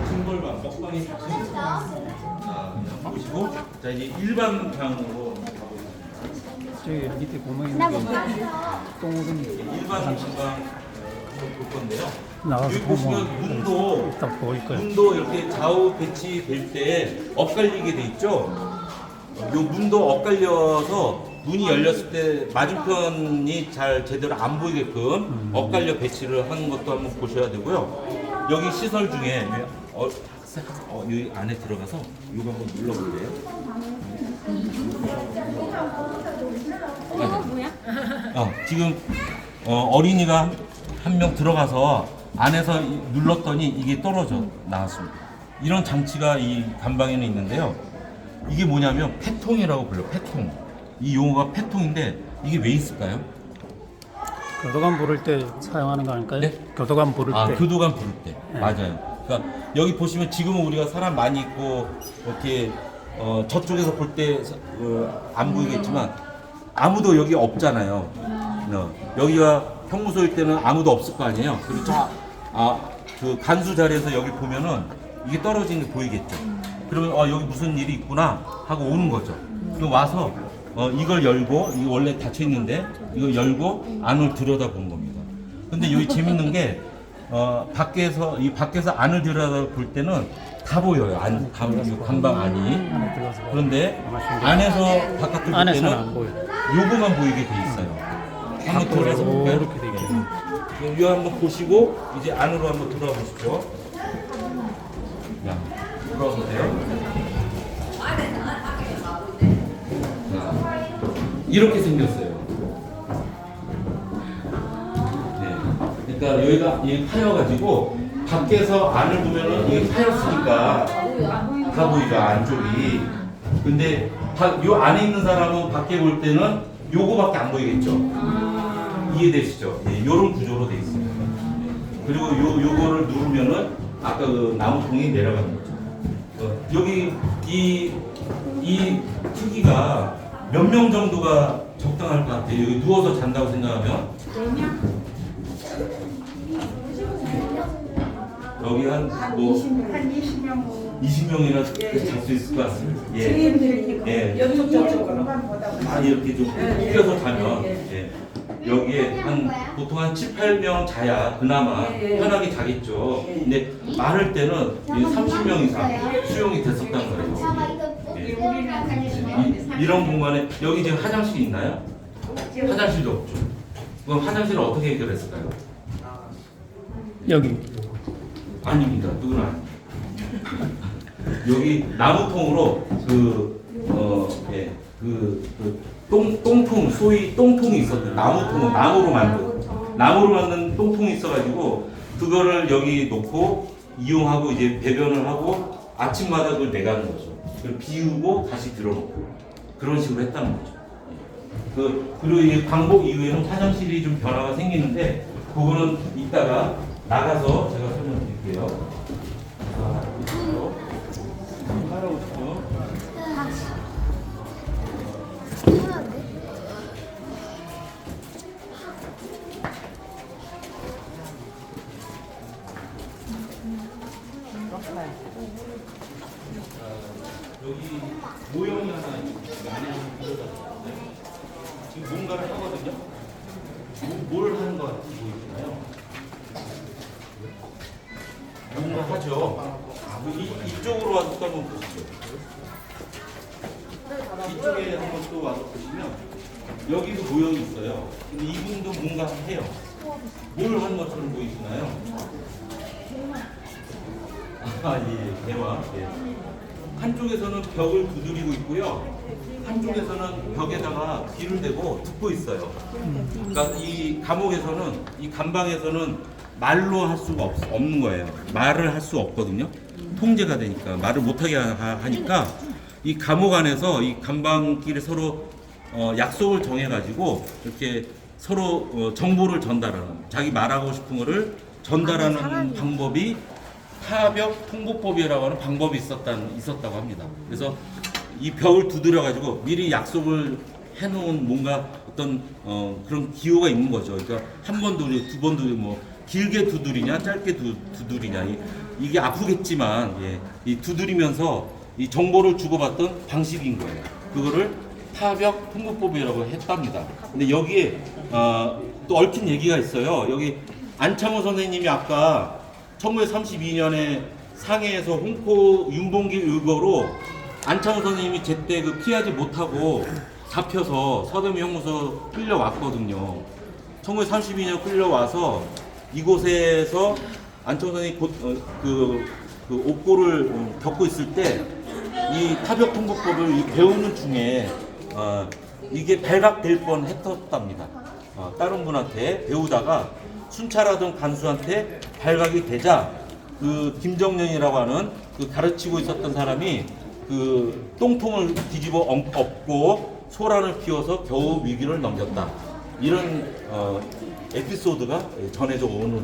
징벌방, 먹방이 다 그냥 보시고, 자 이제 일반 방으로 가보겠습니다. 저기 밑에 구멍이 나 있는데 먹어. 똥 오르는 일반 방방 볼 건데요. 나가서 여기 보시면 문도 딱 보일 거예요. 이렇게 좌우 배치될 때 엇갈리게 돼 있죠. 요 문도 엇갈려서 문이 열렸을 때 맞은편이 잘 제대로 안 보이게끔 엇갈려 배치를 하는 것도 한번 보셔야 되고요. 여기 시설 중에 여기 안에 들어가서 이거 한번 눌러볼래요? 뭐야? 지금 어린이가 한 명 들어가서 안에서 눌렀더니 이게 떨어져 나왔습니다. 이런 장치가 이 감방에는 있는데요. 이게 뭐냐면 폐통이라고 불러요. 폐통. 이 용어가 폐통인데 이게 왜 있을까요? 교도관 부를 때 사용하는 거 아닐까요? 네? 교도관 부를 때. 교도관 부를 때. 네. 맞아요. 그러니까 여기 보시면 지금은 우리가 사람 많이 있고 이렇게 저쪽에서 볼 때 안 보이겠지만 아무도 여기 없잖아요. 여기가 형무소일 때는 아무도 없을 거 아니에요. 그리고 그 간수 자리에서 여기 보면은 이게 떨어지는 게 보이겠죠. 그러면 여기 무슨 일이 있구나 하고 오는 거죠. 그럼 와서 이걸 열고, 이거 원래 닫혀 있는데 이거 열고 안을 들여다 보는 겁니다. 근데 여기 재밌는 게 밖에서 안을 들여다 볼 때는 다 보여요. 감방 안이. 안에 들어가서 그런데 안에서 바깥을 볼 안에서는 때는 안 보여. 요거만 보이게 돼 있어요. 한번 들어가서 볼까요? 이렇게 돼 있죠. 이거 한번 보시고 이제 안으로 한번 들어가 보십시오. 자, 들어가보세요. 이렇게 생겼어요. 네. 그러니까 여기가 이게 파여가지고 밖에서 안을 보면은 이게 파였으니까 다 보이죠, 안쪽이. 근데 요 안에 있는 사람은 밖에 볼 때는 요거밖에 안 보이겠죠. 이해되시죠? 네, 요런 구조로 돼 있어요. 그리고 요거를 누르면은 아까 그 나무 통이 내려가는 거죠. 여기 이 크기가 몇 명 정도가 적당할 것 같아요? 여기 누워서 잔다고 생각하면 4명? 여기 한 20명이나 잘 수 있을 것 같습니다. 예. 예. 이렇게 좀 끼어서 자면 여기에 보통 한 7, 8명 자야 그나마 편하게 자겠죠. 근데 많을 때는 30명 이상 수용이 됐었단 거예요. 이런 공간에 여기 지금 화장실이 있나요? 화장실도 없죠. 그럼 화장실을 어떻게 해결했을까요? 여기 아닙니다. 그건 아닙니다. 여기 나무통으로 똥통, 소위 똥통이 있었대요. 나무로 만든 똥통이 있어가지고 그거를 여기 놓고 이용하고 이제 배변을 하고 아침마다 그걸 내가는 거죠. 그걸 비우고 다시 들어놓고 그런 식으로 했다는 거죠. 그리고 이 광복 이후에는 화장실이 좀 변화가 생기는데 그거는 이따가 나가서 제가 설명드릴게요. 따라오시죠. 여기 모형이 하나 있는데 안에 한번 들어가주세요. 지금 뭔가를 하거든요. 뭘 하는 것 같이 보이시나요? 뭔가 하죠. 이쪽으로 와서 또 한번 보시죠. 이쪽에 한번 또 와서 보시면 여기도 모형이 있어요. 근데 이분도 뭔가 해요. 뭘 하는 것처럼 보이시나요? 예, 대화. 예. 한쪽에서는 벽을 두드리고 있고요. 한쪽에서는 벽에다가 귀를 대고 듣고 있어요. 그러니까 이 감옥에서는, 이 감방에서는 말로 할 수가 없는 거예요. 말을 할 수 없거든요. 통제가 되니까 말을 못하게 하니까 이 감옥 안에서 이 감방끼리 서로 약속을 정해가지고 이렇게 서로 정보를 전달하는, 자기 말하고 싶은 거를 전달하는 방법이 타벽 통보법이라고 하는 방법이 있었다고 합니다. 그래서 이 벽을 두드려 가지고 미리 약속을 해놓은 뭔가 어떤 그런 기호가 있는 거죠. 그러니까 한 번 두드리고 두 번 두드리고 뭐 길게 두드리냐 짧게 두드리냐 이게 아프겠지만 이 두드리면서 이 정보를 주고받던 방식인 거예요. 그거를 타벽 통보법이라고 했답니다. 근데 여기에 또 얽힌 얘기가 있어요. 여기 안창호 선생님이 아까 1932년에 상해에서 홍포 윤봉길 의거로 안창호 선생님이 제때 피하지 못하고 잡혀서 서대문 형무소 끌려왔거든요. 1932년 끌려와서 이곳에서 안창호 선생님이 그 옥고를 겪고 있을 때 이 타벽 통보법을 배우는 중에 이게 발각될 뻔했었답니다. 다른 분한테 배우다가 순찰하던 간수한테 발각이 되자 그 김정년이라고 하는 그 가르치고 있었던 사람이 그 똥통을 뒤집어 엎고 소란을 피워서 겨우 위기를 넘겼다. 이런 에피소드가 전해져 오는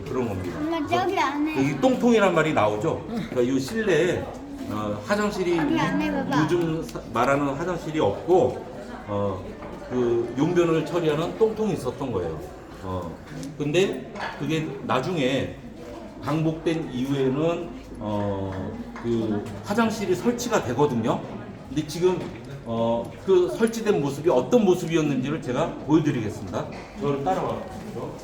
그런 겁니다. 엄마 저기 안에. 여기 똥통이란 말이 나오죠. 그러니까 이 실내에 화장실이 요즘 말하는 화장실이 없고 그 용변을 처리하는 똥통이 있었던 거예요. 근데 그게 나중에 광복된 이후에는 그 화장실이 설치가 되거든요. 근데 지금 그 설치된 모습이 어떤 모습이었는지를 제가 보여드리겠습니다. 저를 따라와 주시죠.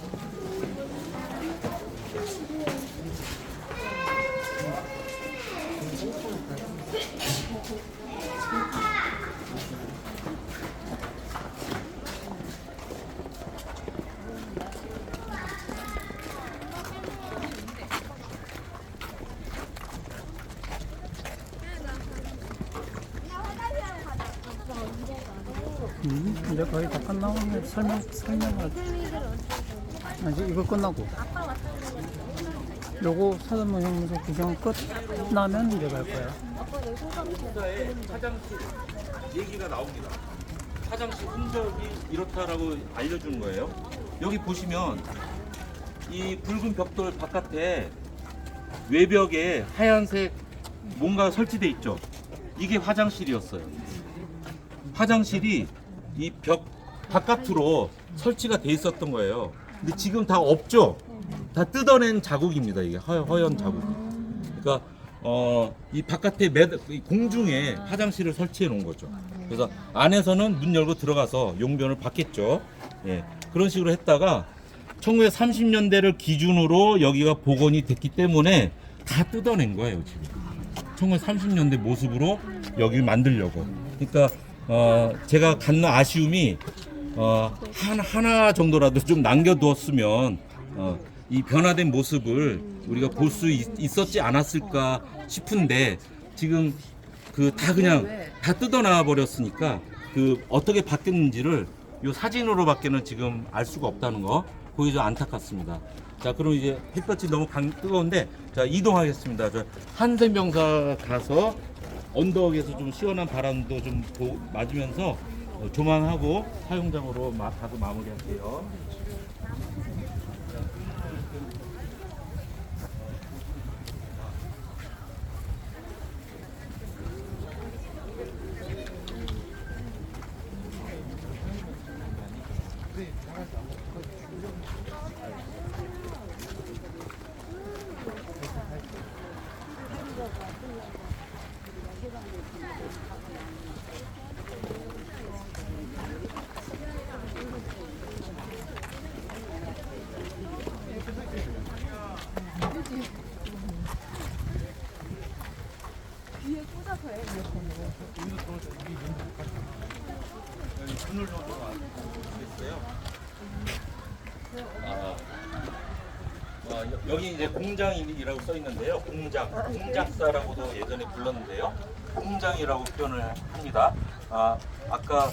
이제 거의 다 끝나고 설명을 아직 이거 끝나고 요거 서대문 형무소 구경 끝나면 이제 갈 거야. 혼자의 화장실 얘기가 나옵니다. 화장실 흔적이 이렇다라고 알려주는 거예요. 여기 보시면 이 붉은 벽돌 바깥에 외벽에 하얀색 뭔가 설치돼 있죠. 이게 화장실이었어요. 화장실이 이 벽 바깥으로 설치가 돼 있었던 거예요. 근데 지금 다 없죠. 다 뜯어낸 자국입니다. 이게 허연 자국. 그러니까 이 바깥에 이 공중에 화장실을 설치해 놓은 거죠. 그래서 안에서는 문 열고 들어가서 용변을 받겠죠. 예, 그런 식으로 했다가 1930년대를 기준으로 여기가 복원이 됐기 때문에 다 뜯어낸 거예요. 지금 1930년대 모습으로 여기를 만들려고. 그러니까 제가 갖는 아쉬움이 하나 정도라도 좀 남겨두었으면 이 변화된 모습을 우리가 볼 수 있었지 않았을까 싶은데 지금 그냥 다 뜯어놔 버렸으니까 어떻게 바뀌었는지를 이 사진으로밖에는 지금 알 수가 없다는 거, 그게 좀 안타깝습니다. 자, 그럼 이제 햇볕이 너무 뜨거운데 자, 이동하겠습니다. 저 한센병사 가서 언덕에서 좀 시원한 바람도 좀 맞으면서 조망하고 사용장으로 가서 마무리할게요. 오늘 정도 됐어요. 여기 이제 공장이라고 써 있는데요. 공작사라고도 예전에 불렀는데요. 공장이라고 표현을 합니다. 아까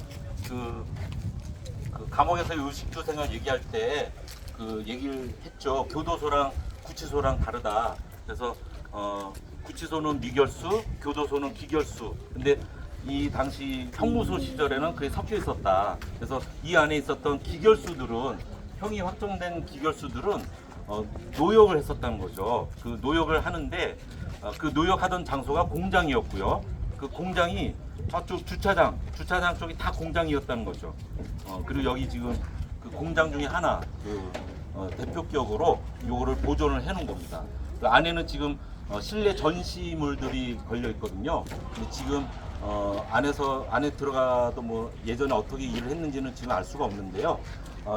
그 감옥에서 의식주 생활 얘기할 때 얘기를 했죠. 교도소랑 구치소랑 다르다. 그래서 구치소는 미결수, 교도소는 기결수. 근데 이 당시 형무소 시절에는 그게 섞여 있었다. 그래서 이 안에 있었던 기결수들은, 형이 확정된 기결수들은 노역을 했었다는 거죠. 그 노역을 하는데 그 노역하던 장소가 공장이었고요. 그 공장이 저쪽 주차장 쪽이 다 공장이었다는 거죠. 그리고 여기 지금 그 공장 중에 하나 대표격으로 요거를 보존을 해놓은 겁니다. 그 안에는 지금 실내 전시물들이 걸려 있거든요. 근데 지금 안에 들어가도 뭐 예전에 어떻게 일을 했는지는 지금 알 수가 없는데요.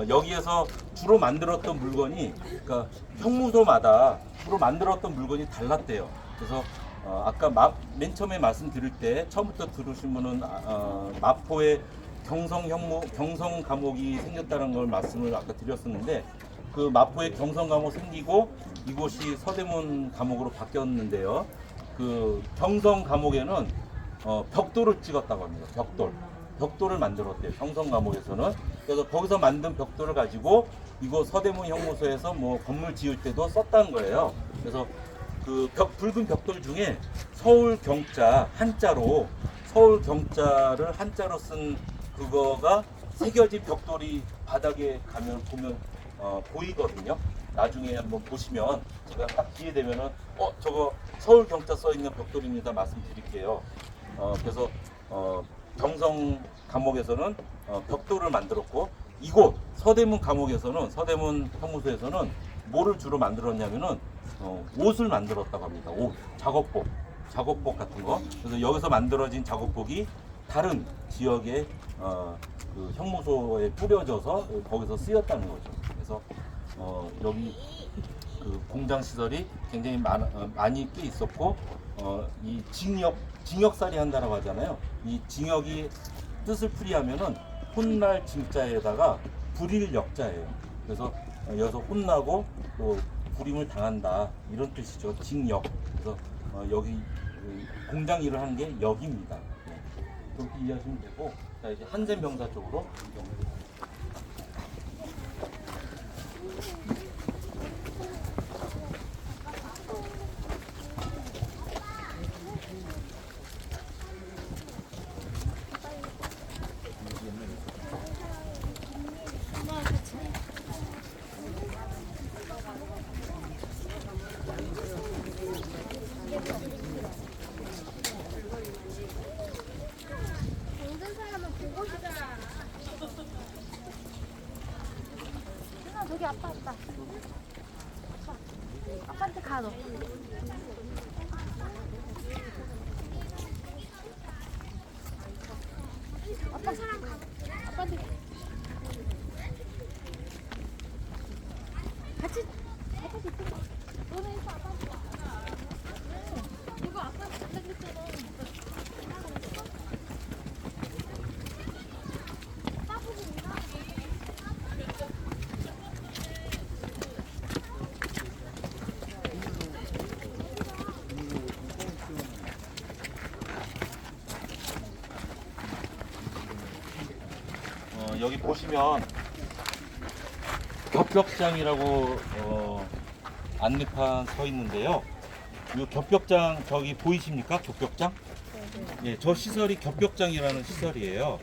여기에서 주로 만들었던 물건이, 그러니까 형무소마다 주로 만들었던 물건이 달랐대요. 그래서 아까 맨 처음에 말씀드릴 때 처음부터 들으신 분은 마포에 경성 감옥이 생겼다는 걸 말씀을 아까 드렸었는데, 그 마포에 경성 감옥 생기고 이곳이 서대문 감옥으로 바뀌었는데요. 그 경성 감옥에는 벽돌을 찍었다고 합니다. 벽돌을 만들었대요. 경성 감옥에서는. 그래서 거기서 만든 벽돌을 가지고 이곳 서대문 형무소에서 뭐 건물 지을 때도 썼다는 거예요. 그래서 그 붉은 벽돌 중에 서울 경자 한자로, 서울 경자를 한자로 쓴 그거가 새겨진 벽돌이 바닥에 보면 보이거든요. 나중에 한번 보시면 제가 딱 기회 되면은 저거 서울 경자 써 있는 벽돌입니다 말씀드릴게요. 그래서 경성 감옥에서는 벽돌을 만들었고, 이곳 서대문 감옥에서는, 서대문 형무소에서는 뭐를 주로 만들었냐면은 옷을 만들었다고 합니다. 옷, 작업복 같은 거. 그래서 여기서 만들어진 작업복이 다른 지역의 그 형무소에 뿌려져서 거기서 쓰였다는 거죠. 그래서 여기 그 공장 시설이 굉장히 많이 꽤 있었고, 이 징역살이 한다라고 하잖아요. 이 징역이 뜻을 풀이하면은 혼날 징자에다가 불일 역자예요. 그래서 여기서 혼나고 또 불임을 당한다, 이런 뜻이죠. 징역. 그래서 여기 공장 일을 하는 게 역입니다. 그렇게 이해하시면 되고, 자, 이제 한센병사 쪽으로 이동해보겠습니다. 여기 아빠. 아빠한테 가 너. 아빠 사람 가. 아빠한테 같이. 아빠한테 있어. 너네 있어 아빠한테. 이거 아빠 갖다 줬잖아. 여기 보시면 겹벽장이라고 안내판 서 있는데요. 이 겹벽장 저기 보이십니까? 겹벽장? 예, 저 시설이 겹벽장이라는 시설이에요.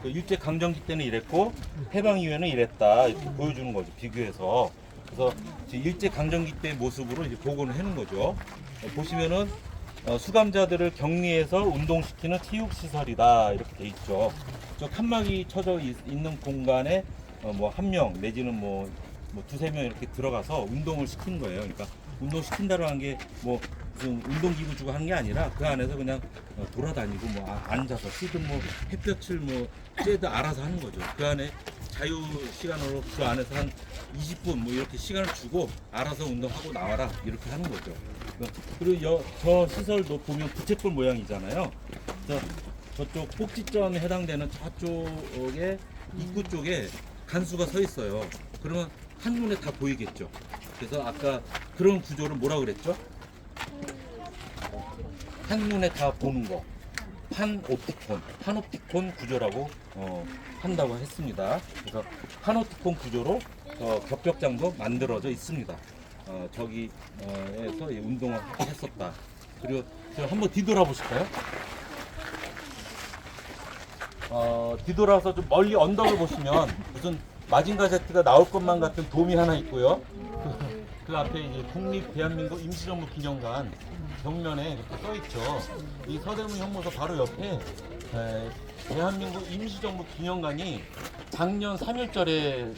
그 일제 강점기 때는 이랬고 해방 이후에는 이랬다 이렇게 보여주는 거죠. 비교해서. 그래서 일제 강점기 때 모습으로 이제 복원을 해놓은 거죠. 보시면은 수감자들을 격리해서 운동시키는 체육시설이다 이렇게 돼 있죠. 저 칸막이 쳐져 있는 공간에 뭐 한 명 내지는 뭐 두세 명 이렇게 들어가서 운동을 시킨 거예요. 그러니까 운동시킨다고 한 게 뭐 무슨 운동기구 주고 하는 게 아니라 그 안에서 그냥 돌아다니고 뭐 앉아서 쉬든 뭐 햇볕을 뭐 쬐도 알아서 하는 거죠. 그 안에 자유 시간으로 그 안에서 한 20분 뭐 이렇게 시간을 주고 알아서 운동하고 나와라 이렇게 하는 거죠. 그리고 저 시설도 보면 부채꼴 모양이잖아요. 저쪽 꼭지점에 해당되는 저쪽에 입구 쪽에 간수가 서 있어요. 그러면 한눈에 다 보이겠죠. 그래서 아까 그런 구조를 뭐라 그랬죠? 한눈에 다 보는 거. 파놉티콘 구조라고 한다고 했습니다. 그래서 파놉티콘 구조로 겹벽장도 만들어져 있습니다. 저기에서 운동을 했었다. 그리고 제가 한번 뒤돌아 보실까요? 뒤돌아서 좀 멀리 언덕을 보시면 무슨 마징가 제트가 나올 것만 같은 돔이 하나 있고요. 그 앞에 이제 국립 대한민국 임시정부 기념관 벽면에 이렇게 써 있죠. 이 서대문 형무소 바로 옆에 대한민국 임시정부 기념관이 작년 3일절에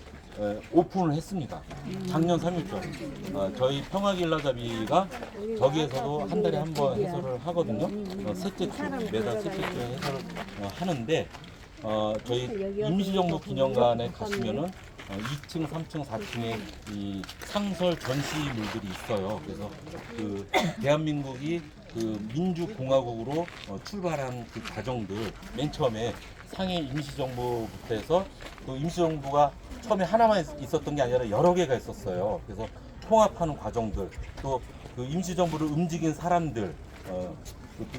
오픈을 했습니다. 작년 3일절. 저희 평화길라잡이가 저기에서도 한 달에 한 번 해설을 하거든요. 셋째 주, 매달 셋째 주에 해설을 하는데 저희 임시정부 기념관에 가시면은 2층, 3층, 4층에 이 상설 전시물들이 있어요. 그래서 그 대한민국이 그 민주공화국으로 출발한 그 과정들, 맨 처음에 상해 임시정부부터 해서 그 임시정부가 처음에 하나만 있었던 게 아니라 여러 개가 있었어요. 그래서 통합하는 과정들, 또 그 임시정부를 움직인 사람들,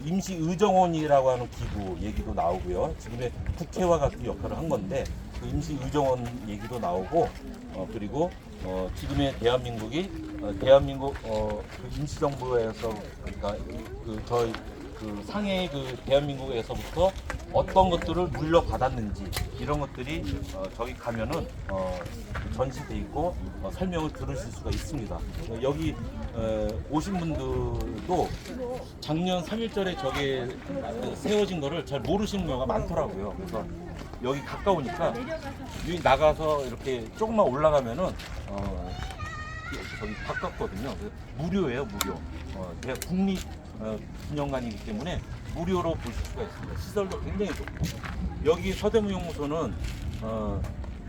임시의정원이라고 하는 기구 얘기도 나오고요. 지금의 국회와 같은 역할을 한 건데 그 임시의정원 얘기도 나오고 그리고 지금의 대한민국이 대한민국 그 임시정부에서 그러니까 저희 그 상해 그 대한민국에서부터 어떤 것들을 물려받았는지 이런 것들이 저기 가면은 전시돼 있고 설명을 들으실 수가 있습니다. 여기 오신 분들도 작년 3일절에 저게 세워진 거를 잘 모르시는 경우가 많더라고요. 그래서 여기 가까우니까 여기 나가서 이렇게 조금만 올라가면은 저기 가깝거든요. 무료예요, 무료. 국립 기념관이기 때문에 무료로 보실 수가 있습니다. 시설도 굉장히 좋고 여기 서대문 형무소는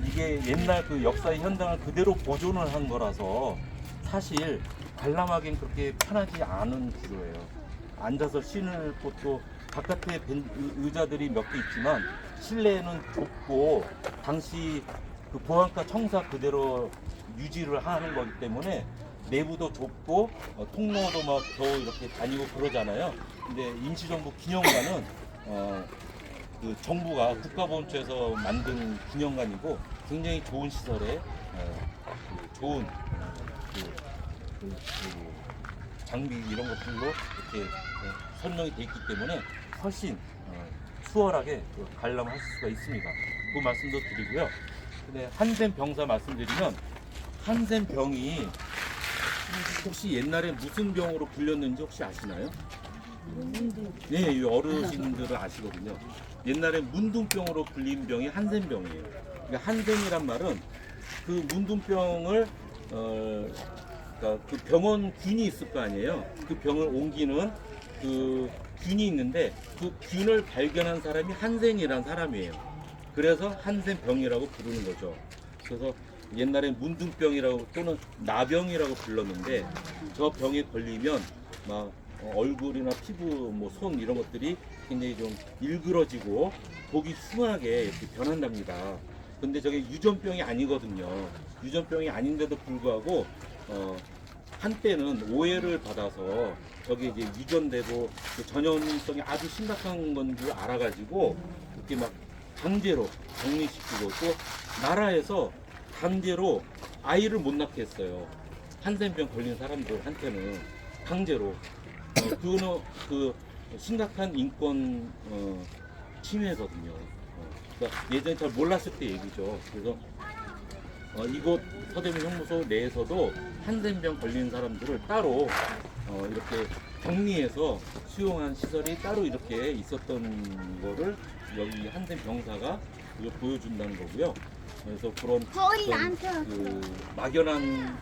이게 옛날 그 역사의 현장을 그대로 보존을 한 거라서 사실 관람하기엔 그렇게 편하지 않은 구조예요. 앉아서 쉬는 곳도 바깥에 의자들이 몇 개 있지만 실내에는 좁고 당시 그 보안과 청사 그대로 유지를 하는 거기 때문에 내부도 좁고 통로도 막 겨우 이렇게 다니고 그러잖아요. 근데 임시정부 기념관은 그 정부가 국가보훈처에서 만든 기념관이고 굉장히 좋은 시설에 좋은 장비 이런 것들로 이렇게 설명이 돼 있기 때문에 훨씬 수월하게 관람할 수가 있습니다. 그 말씀도 드리고요. 근데 한센 병사 말씀드리면 한센 병이 혹시 옛날에 무슨 병으로 불렸는지 혹시 아시나요? 네, 이 어르신들은 아시거든요. 옛날에 문둥병으로 불린 병이 한센병이에요. 그러니까 한센이란 말은 그 문둥병을 그러니까 그 병원 균이 있을 거 아니에요. 그 병을 옮기는 그 균이 있는데 그 균을 발견한 사람이 한센이라는 사람이에요. 그래서 한센병이라고 부르는 거죠. 그래서 옛날에 문둥병이라고 또는 나병이라고 불렀는데 저 병에 걸리면 막 얼굴이나 피부, 뭐 손 이런 것들이 굉장히 좀 일그러지고 보기 흉하게 이렇게 변한답니다. 근데 저게 유전병이 아니거든요. 유전병이 아닌데도 불구하고 한때는 오해를 받아서 저게 이제 유전되고 그 전염성이 아주 심각한 건 줄 알아가지고 이렇게 막 강제로 격리시키고 또 나라에서 강제로 아이를 못 낳게 했어요. 한센병 걸린 사람들한테는 강제로. 그거는 그 심각한 인권 침해거든요. 그러니까 예전에 잘 몰랐을 때 얘기죠. 그래서 이곳 서대문 형무소 내에서도 한센병 걸린 사람들을 따로 이렇게 격리해서 수용한 시설이 따로 이렇게 있었던 거를 여기 한센병사가 이걸 보여준다는 거고요. 그래서 그런 거의 어떤 나한테 그 막연한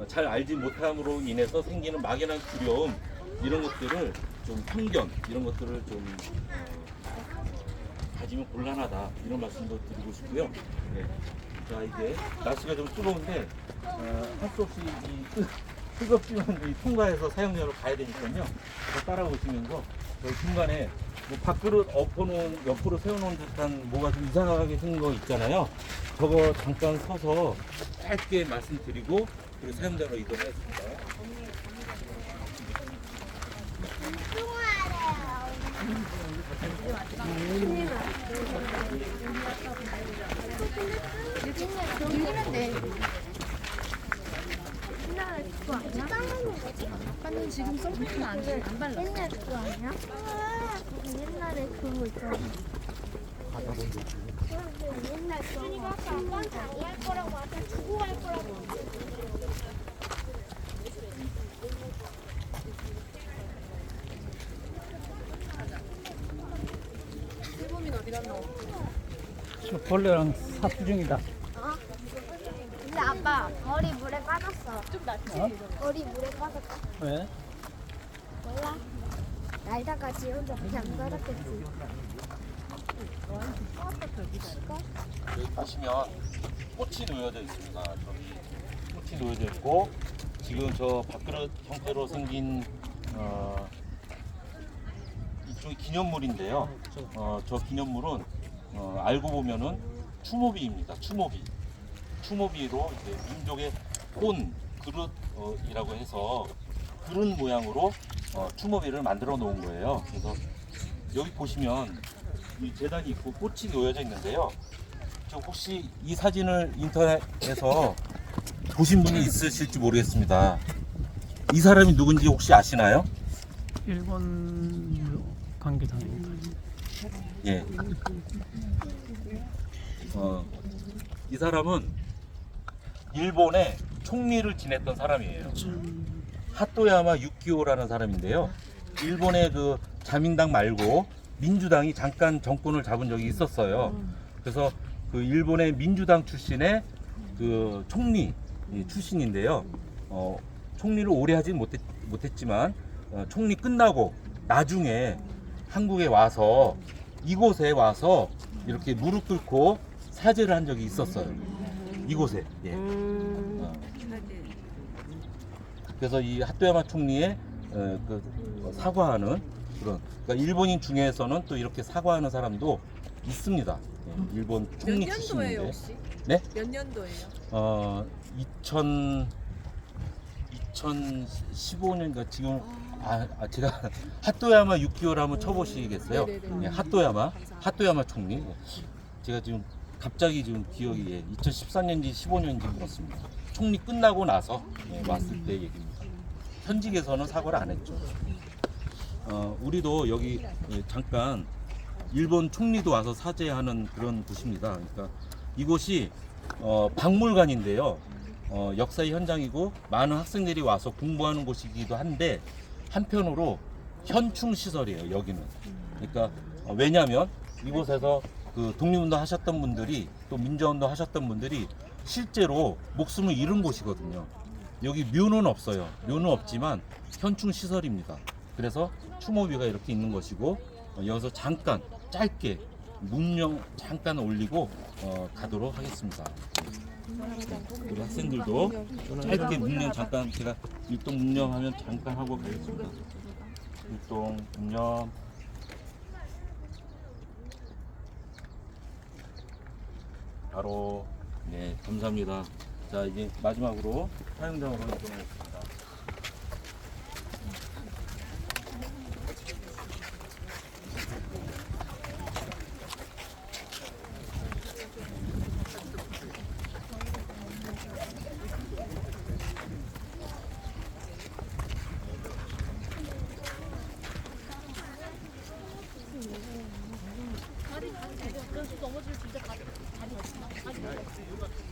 잘 알지 못함으로 인해서 생기는 막연한 두려움 이런 것들을 좀 편견 이런 것들을 좀 가지면 곤란하다 이런 말씀도 드리고 싶고요. 네. 자 이제 날씨가 좀 뜨거운데 할 수 없이 이 뜨겁지만 이 통과해서 사용료로 가야 되니까요. 저 따라오시면서 저희 중간에 뭐 밥그릇 엎어놓은 옆으로 세워놓은 듯한 뭐가 좀 이상하게 생긴 거 있잖아요. 저거 잠깐 서서 짧게 말씀드리고 그리고 사용자로 이동하겠습니다. 들리면 돼. 옛날에 그거 아니야? 아빠는 지금 선크림 안 발라. 옛날 그거 아니야? 옛날에 그거 있잖아. 옛날 그거. 그러니까 아까 아빠한테 안 갈 거라고 아까 주고 갈 거라고. 저 벌레랑 사투 중이다. 근데 아빠 벌이 물에 빠졌어. 좀 낫지? 벌이 물에 빠졌어. 왜? 몰라. 날다가 지 혼자 그냥 빠졌겠지. 여기 보시면 꽃이 놓여져 있습니다. 저기 꽃이 놓여져 있고 지금 저 밥그릇 형태로 생긴 이쪽이 기념물인데요. 저 기념물은 알고 보면은 추모비입니다. 추모비로 이제 민족의 혼 그릇이라고 해서 그릇 모양으로 추모비를 만들어 놓은 거예요. 그래서 여기 보시면 이 재단이 있고 꽃이 놓여져 있는데요. 저 혹시 이 사진을 인터넷에서 보신 분이 있으실지 모르겠습니다. 이 사람이 누군지 혹시 아시나요? 일본 관계자입니다. 예. 이 사람은 일본의 총리를 지냈던 사람이에요. 하토야마 유키오라는 사람인데요. 일본의 그 자민당 말고 민주당이 잠깐 정권을 잡은 적이 있었어요. 그래서 그 일본의 민주당 출신의 그 총리 출신인데요. 총리를 오래 하진 못했지만 총리 끝나고 나중에 한국에 와서 이곳에 와서 이렇게 무릎 꿇고 사죄를 한 적이 있었어요. 이곳에. 예. 그래서 이 하토야마 총리의 그 사과하는 그런 그러니까 일본인 중에서는 또 이렇게 사과하는 사사람도 있습니다. 예, 일본 총리 몇 출신인데. 년도예요 혹시? 네? 몇 년도예요? 2015년인가 지금 제가 하토야마 유키오를 한번 쳐보시겠어요? 네네네. 예, 하토야마 총리. 제가 지금 갑자기 지금 기억이 2014년인지 15년인지 그렇습니다. 총리 끝나고 나서 왔을 때 얘기입니다. 현직에서는 사과를 안 했죠. 우리도 여기 잠깐 일본 총리도 와서 사죄하는 그런 곳입니다. 그러니까 이곳이 박물관인데요. 역사의 현장이고 많은 학생들이 와서 공부하는 곳이기도 한데 한편으로 현충 시설이에요. 여기는. 그러니까 왜냐하면 이곳에서 그 독립운동 하셨던 분들이 또 민주운동 하셨던 분들이 실제로 목숨을 잃은 곳이거든요. 여기 묘는 없어요. 묘는 없지만 현충 시설입니다. 그래서 추모비가 이렇게 있는 것이고 여기서 잠깐 짧게 문명 잠깐 올리고 가도록 하겠습니다. 우리 학생들도 짧게 문명 잠깐 제가 일동 문명하면 잠깐 하고 가겠습니다. 일동 문명 바로 네 감사합니다. 자 이제 마지막으로 사용장으로 이동하겠습니다.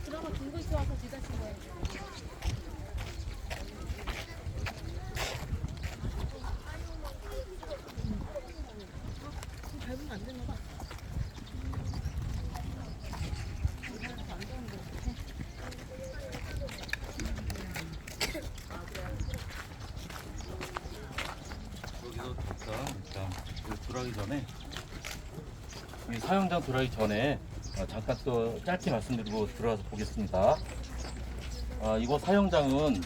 드라마 들고 있어 와서 뒤다친 거예요. 밟으면 안 되나 봐. 여기서 잠깐 들어가기 전에 이 사용장 들어가기 전에 잠깐 또 짧게 말씀드리고 들어가서 보겠습니다. 이곳 사용장은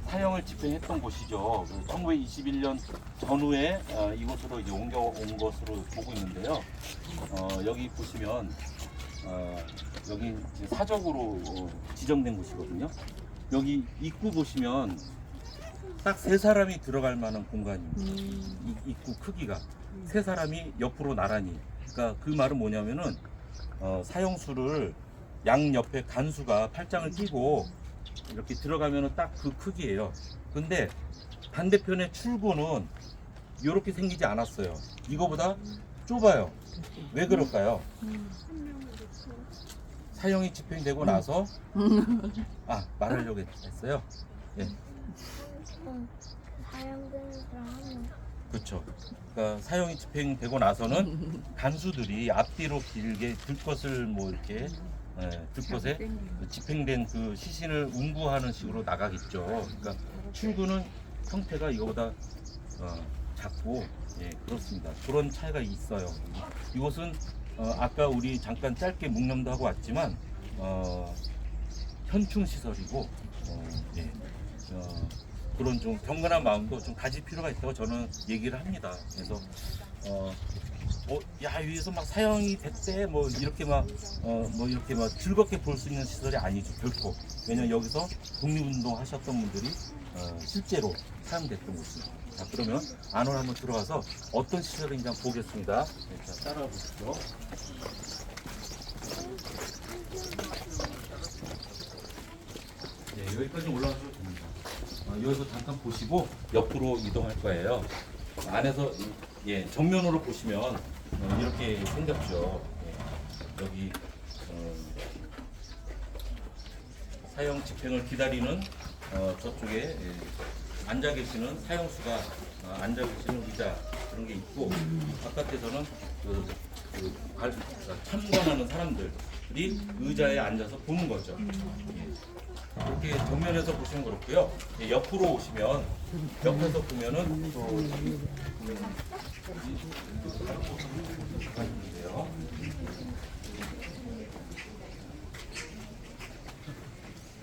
사형을 집행했던 곳이죠. 1921년 전후에 이곳으로 이제 옮겨온 것으로 보고 있는데요. 여기 보시면 여기 이제 사적으로 지정된 곳이거든요. 여기 입구 보시면 딱 세 사람이 들어갈 만한 공간입니다. 입구 크기가 세 사람이 옆으로 나란히. 그러니까 그 말은 뭐냐면은 사형수를 양 옆에 간수가 팔짱을 끼고 이렇게 들어가면은 딱 그 크기예요. 근데 반대편의 출구는 이렇게 생기지 않았어요. 이거보다 좁아요. 왜 그럴까요? 사형이 집행되고 나서 말하려고 했어요. 예. 사용되는 사람은 그렇죠. 그러니까 사형이 집행되고 나서는 간수들이 앞뒤로 길게 들것을 뭐 이렇게 들것에 집행된 그 시신을 운구하는 식으로 나가겠죠. 그러니까 출구는 형태가 이거보다 작고 그렇습니다. 그런 차이가 있어요. 이곳은 아까 우리 잠깐 짧게 묵념도 하고 왔지만 현충 시설이고 그런 좀 경건한 마음도 좀 가질 필요가 있다고 저는 얘기를 합니다. 그래서 위에서 막 사형이 됐대 뭐 이렇게 막 즐겁게 볼 수 있는 시설이 아니죠, 결코. 왜냐면 여기서 독립운동 하셨던 분들이 실제로 사용됐던 곳입니다. 자, 그러면 안으로 한번 들어가서 어떤 시설인지 한번 보겠습니다. 네, 자, 따라와 보시죠. 네, 여기까지 올라가셔도 됩니다. 여기서 잠깐 보시고 옆으로 이동할 거예요. 안에서 정면으로 보시면 이렇게 생겼죠. 여기 사형 집행을 기다리는 저쪽에 앉아 계시는 사형수가 앉아 계시는 의자 그런 게 있고 바깥에서는 참관하는 사람들이 의자에 앉아서 보는 거죠. 이렇게 정면에서 보시면 그렇고요. 옆으로 오시면 옆에서 보면은 또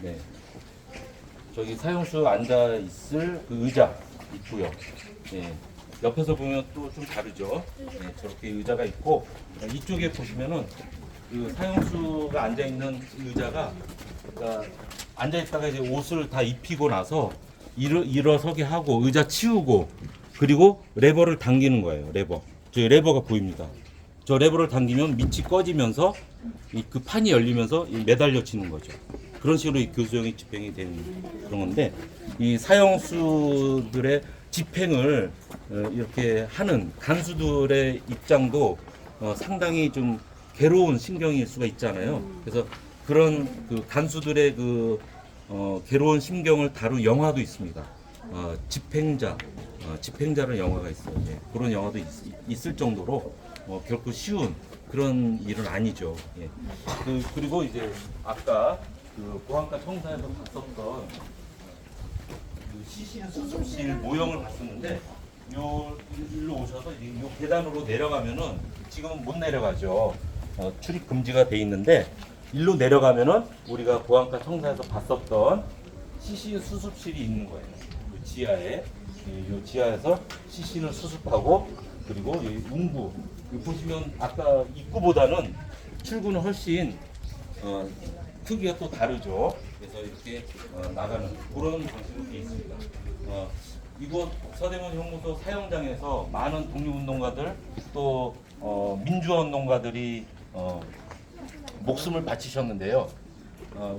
네. 저기 사형수 앉아 있을 그 의자 있고요. 옆에서 보면 또 좀 다르죠. 저렇게 의자가 있고 이쪽에 보시면은 그 사형수가 앉아 있는 의자가 그러니까 앉아 있다가 이제 옷을 다 입히고 나서 일어서게 하고 의자 치우고 그리고 레버를 당기는 거예요. 저 레버가 보입니다. 저 레버를 당기면 밑이 꺼지면서 그 판이 열리면서 매달려지는 거죠. 그런 식으로 이 교수형이 집행이 되는 그런 건데 이 사형수들의 집행을 이렇게 하는 간수들의 입장도 상당히 좀 괴로운 심경일 수가 있잖아요. 그래서 그런 그 간수들의 그 괴로운 심경을 다룬 영화도 있습니다. 집행자라는 영화가 있어요. 그런 영화도 있을 정도로 결코 쉬운 그런 일은 아니죠. 예. 그리고 이제 아까 그 보안과 청사에서 봤었던 그 시신 수습실 모형을 봤었는데 요 일로 오셔서 이제 요 계단으로 내려가면은 지금은 못 내려가죠. 출입 금지가 돼 있는데 일로 내려가면은 우리가 보안과 청사에서 봤었던 시신 수습실이 있는 거예요. 그 지하에 이 지하에서 시신을 수습하고 그리고 이 웅부 보시면 아까 입구보다는 출구는 훨씬 크기가 또 다르죠. 그래서 이렇게 나가는 그런 방식으로 되어 있습니다. 이곳 서대문 형무소 사형장에서 많은 독립운동가들 또 민주화운동가들이 목숨을 바치셨는데요.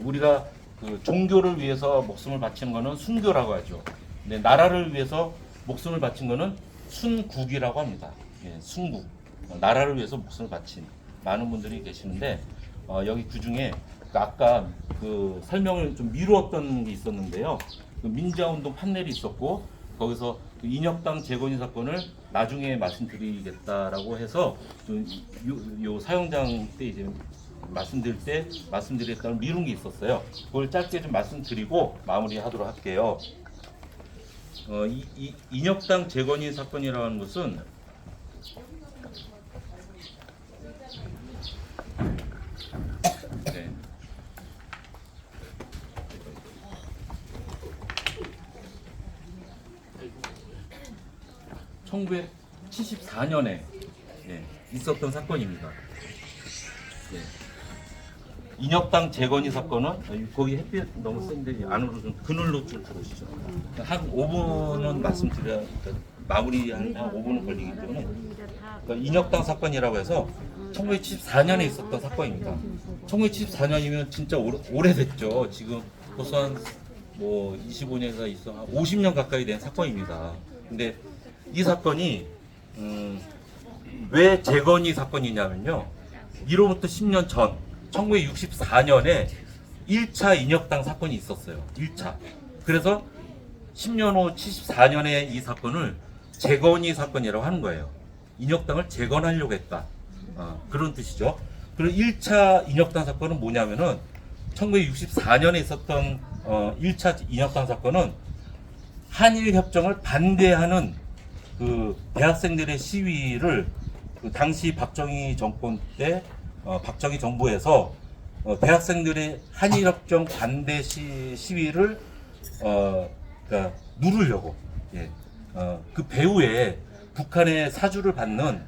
우리가 그 종교를 위해서 목숨을 바치는 것은 순교라고 하죠. 근데 나라를 위해서 목숨을 바친 것은 순국이라고 합니다. 예, 순국. 나라를 위해서 목숨을 바친 많은 분들이 계시는데 여기 그 중에 아까 그 설명을 좀 미루었던 게 있었는데요. 그 민주화운동 판넬이 있었고 거기서 그 인혁당 재건이 사건을 나중에 말씀드리겠다라고 해서 요 사형장 때 이제 말씀드렸다는 미룬 게 있었어요. 그걸 짧게 좀 말씀드리고 마무리하도록 할게요. 이 인혁당 재건이 사건이라고 하는 것은 네. 1974년에 있었던 사건입니다. 네. 인혁당 재건이 사건은 거기 햇빛 너무 센데 안으로 좀 그늘로 좀 들어오시죠. 한 5분은 말씀드려야 마무리한 5분은 걸리기 때문에 그러니까 인혁당 사건이라고 해서 1974년에 있었던 사건입니다. 1974년이면 진짜 오래됐죠. 지금 벌써 한 뭐 25년에서 있어 한 50년 가까이 된 사건입니다. 근데 이 사건이 왜 재건이 사건이냐면요. 이로부터 10년 전 1964년에 1차 인혁당 사건이 있었어요. 1차. 그래서 10년 후 74년에 이 사건을 재건이 사건이라고 하는 거예요. 인혁당을 재건하려고 했다. 그런 뜻이죠. 그리고 1차 인혁당 사건은 뭐냐면은 1964년에 있었던 1차 인혁당 사건은 한일 협정을 반대하는 그 대학생들의 시위를 그 당시 박정희 정권 때 박정희 정부에서 대학생들의 한일협정 반대 시위를 그러니까 누르려고 그 배후에 북한의 사주를 받는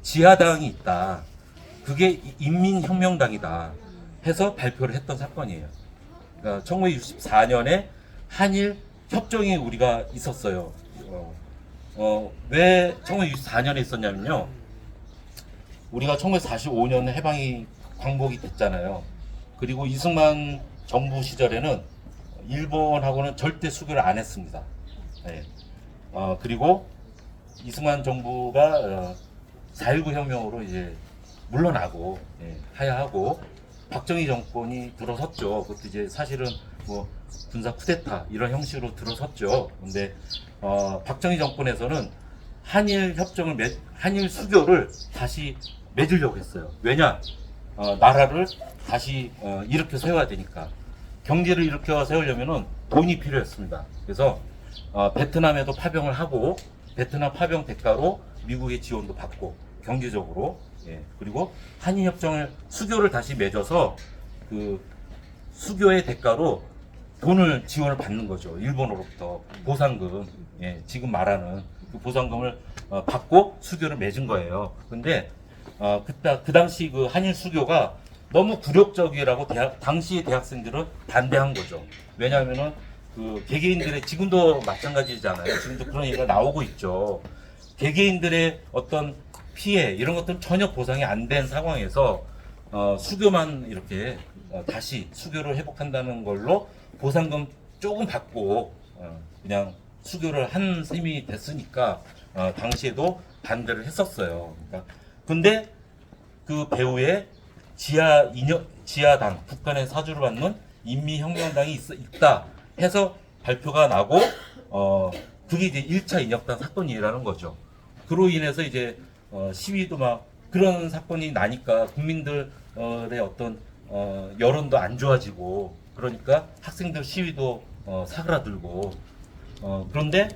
지하당이 있다. 그게 인민혁명당이다. 해서 발표를 했던 사건이에요. 그러니까 1964년에 한일 협정이 우리가 있었어요. 왜 1964년에 있었냐면요. 우리가 1945년에 해방이 광복이 됐잖아요. 그리고 이승만 정부 시절에는 일본하고는 절대 수교를 안 했습니다. 네. 그리고 이승만 정부가 4.19 혁명으로 이제 물러나고 하야하고 박정희 정권이 들어섰죠. 그것도 이제 사실은 뭐 군사 쿠데타 이런 형식으로 들어섰죠. 근데 박정희 정권에서는 한일 협정을 한일 수교를 다시 맺으려고 했어요. 왜냐? 나라를 다시 일으켜 세워야 되니까. 경제를 일으켜 세우려면은 돈이 필요했습니다. 그래서 베트남에도 파병을 하고 베트남 파병 대가로 미국의 지원도 받고 경제적으로 그리고 한일 협정을 수교를 다시 맺어서 그 수교의 대가로 돈을 지원을 받는 거죠. 일본으로부터 보상금 지금 말하는 그 보상금을 받고 수교를 맺은 거예요. 근데 그 당시 그 한일 수교가 너무 굴욕적이라고 당시 대학생들은 반대한 거죠. 왜냐하면은 그 개개인들의 지금도 마찬가지잖아요. 지금도 그런 얘기가 나오고 있죠. 개개인들의 어떤 피해 이런 것들은 전혀 보상이 안 된 상황에서 수교만 이렇게 다시 수교를 회복한다는 걸로 보상금 조금 받고 그냥 수교를 한 셈이 됐으니까 당시에도 반대를 했었어요. 그러니까 근데 그 배후에 지하당 북한의 사주를 받는 인민혁명당이 있다 해서 발표가 나고 그게 이제 1차 인혁당 사건이라는 거죠. 그로 인해서 이제 시위도 막 그런 사건이 나니까 국민들의 어떤 여론도 안 좋아지고 그러니까 학생들 시위도 사그라들고 그런데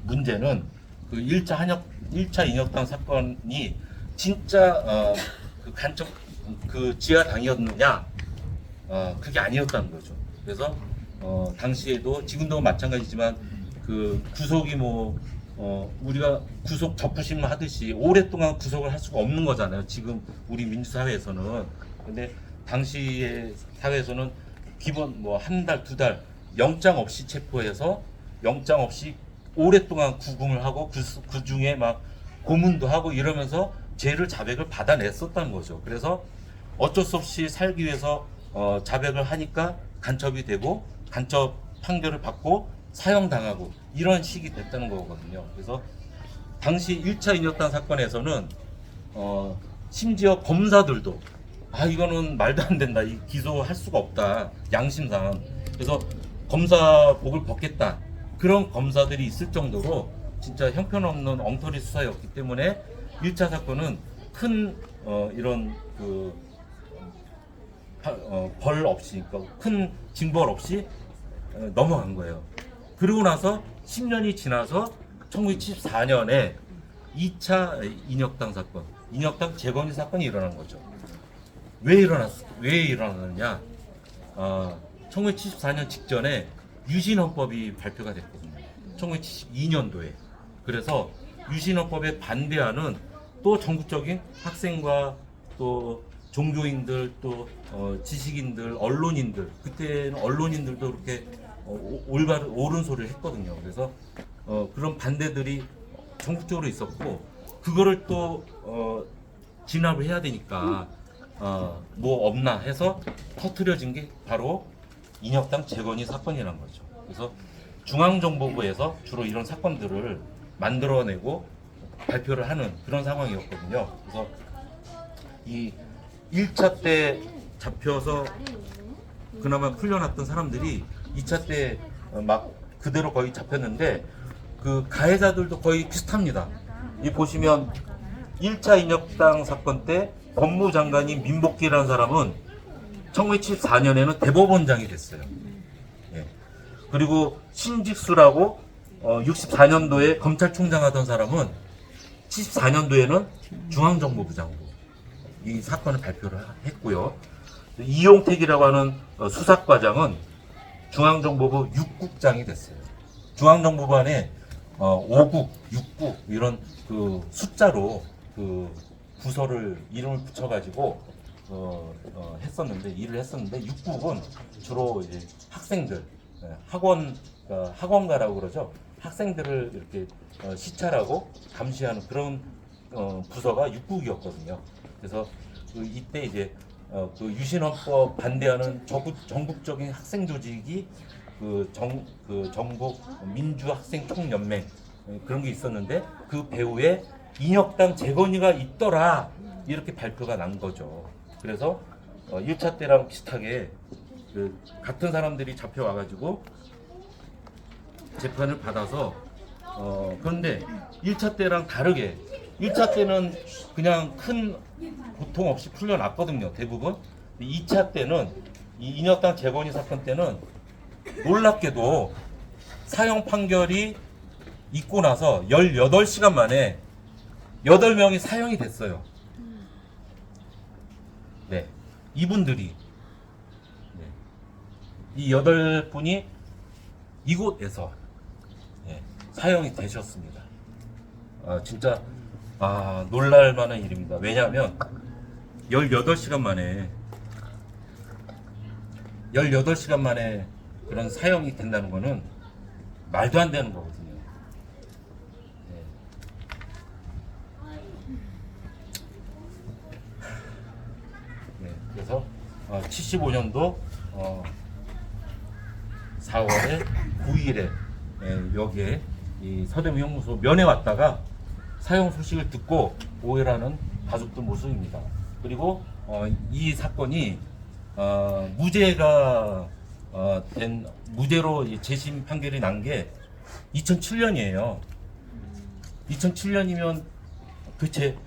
문제는 그 1차 인혁당 사건이 진짜 그 간첩 그 지하당이었느냐 그게 아니었다는 거죠. 그래서 당시에도 지금도 마찬가지지만 그 구속이 우리가 구속 적부심 하듯이 오랫동안 구속을 할 수가 없는 거잖아요. 지금 우리 민주사회에서는. 근데 당시의 사회에서는 기본 한 달, 두 달 영장 없이 체포해서 영장 없이 오랫동안 구금을 하고 그 중에 막 고문도 하고 이러면서 죄를 자백을 받아냈었다는 거죠. 그래서 어쩔 수 없이 살기 위해서 자백을 하니까 간첩이 되고 간첩 판결을 받고 사형당하고 이런 식이 됐다는 거거든요. 그래서 당시 1차 인혁당 사건에서는 심지어 검사들도 이거는 말도 안 된다. 이 기소할 수가 없다. 양심상. 그래서 검사복을 벗겠다. 그런 검사들이 있을 정도로 진짜 형편없는 엉터리 수사였기 때문에 1차 사건은 큰 이런 벌 없이, 그러니까 큰 징벌 없이 넘어간 거예요. 그리고 나서 10년이 지나서 1974년에 2차 인혁당 사건, 인혁당 재건이 사건이 일어난 거죠. 왜 일어났느냐? 1974년 직전에 유신헌법이 발표가 됐거든요. 1972년도에. 그래서 유신헌법에 반대하는 또 전국적인 학생과 또 종교인들 또 지식인들, 언론인들, 그때는 언론인들도 그렇게 옳은 소리를 했거든요. 그래서 그런 반대들이 전국적으로 있었고 그거를 또 진압을 해야 되니까 뭐 없나 해서 터트려진 게 바로 인혁당 재건이 사건이라는 거죠. 그래서 중앙정보부에서 주로 이런 사건들을 만들어내고 발표를 하는 그런 상황이었거든요. 그래서 이 1차 때 잡혀서 그나마 풀려났던 사람들이 2차 때 막 그대로 거의 잡혔는데 그 가해자들도 거의 비슷합니다. 이 보시면 1차 인혁당 사건 때 법무장관인 민복기라는 사람은 1974년에는 대법원장이 됐어요. 예. 그리고 신직수라고 64년도에 검찰총장 하던 사람은 74년도에는 중앙정보부장으로 이 사건을 발표를 했고요. 이용택이라고 하는 수사과장은 중앙정보부 6국장이 됐어요. 중앙정보부 안에 5국, 6국 이런 그 숫자로 그 부서를 이름을 붙여가지고 했었는데 일을 했었는데 6국은 주로 이제 학생들 학원가라고 그러죠. 학생들을 이렇게 시찰하고 감시하는 그런 부서가 6국이었거든요. 그래서 이때 이제 그 유신헌법 반대하는 전국적인 학생 조직이 전국 민주학생총연맹 그런 게 있었는데 그 배후에 인혁당 재건이가 있더라 이렇게 발표가 난 거죠. 그래서 1차 때랑 비슷하게 그 같은 사람들이 잡혀와가지고 재판을 받아서 그런데 1차 때랑 다르게 1차 때는 그냥 큰 고통 없이 풀려났거든요. 대부분. 2차 때는 이 인혁당 재건이 사건 때는 놀랍게도 사형 판결이 있고 나서 18시간 만에 8명이 사형이 됐어요. 네. 이분들이 이 8분이 이곳에서 사형이 되셨습니다. 진짜 놀랄 만한 일입니다. 왜냐하면 18시간 만에 그런 사형이 된다는 거는 말도 안 되는 거거든요. 그래서 75년도 4월에 9일에 여기에 이 서대문 형무소 면회 왔다가 사형 소식을 듣고 오해라는 가족들 모습입니다. 그리고 이 사건이 무죄로 재심 판결이 난 게 2007년이에요. 2007년이면 도대체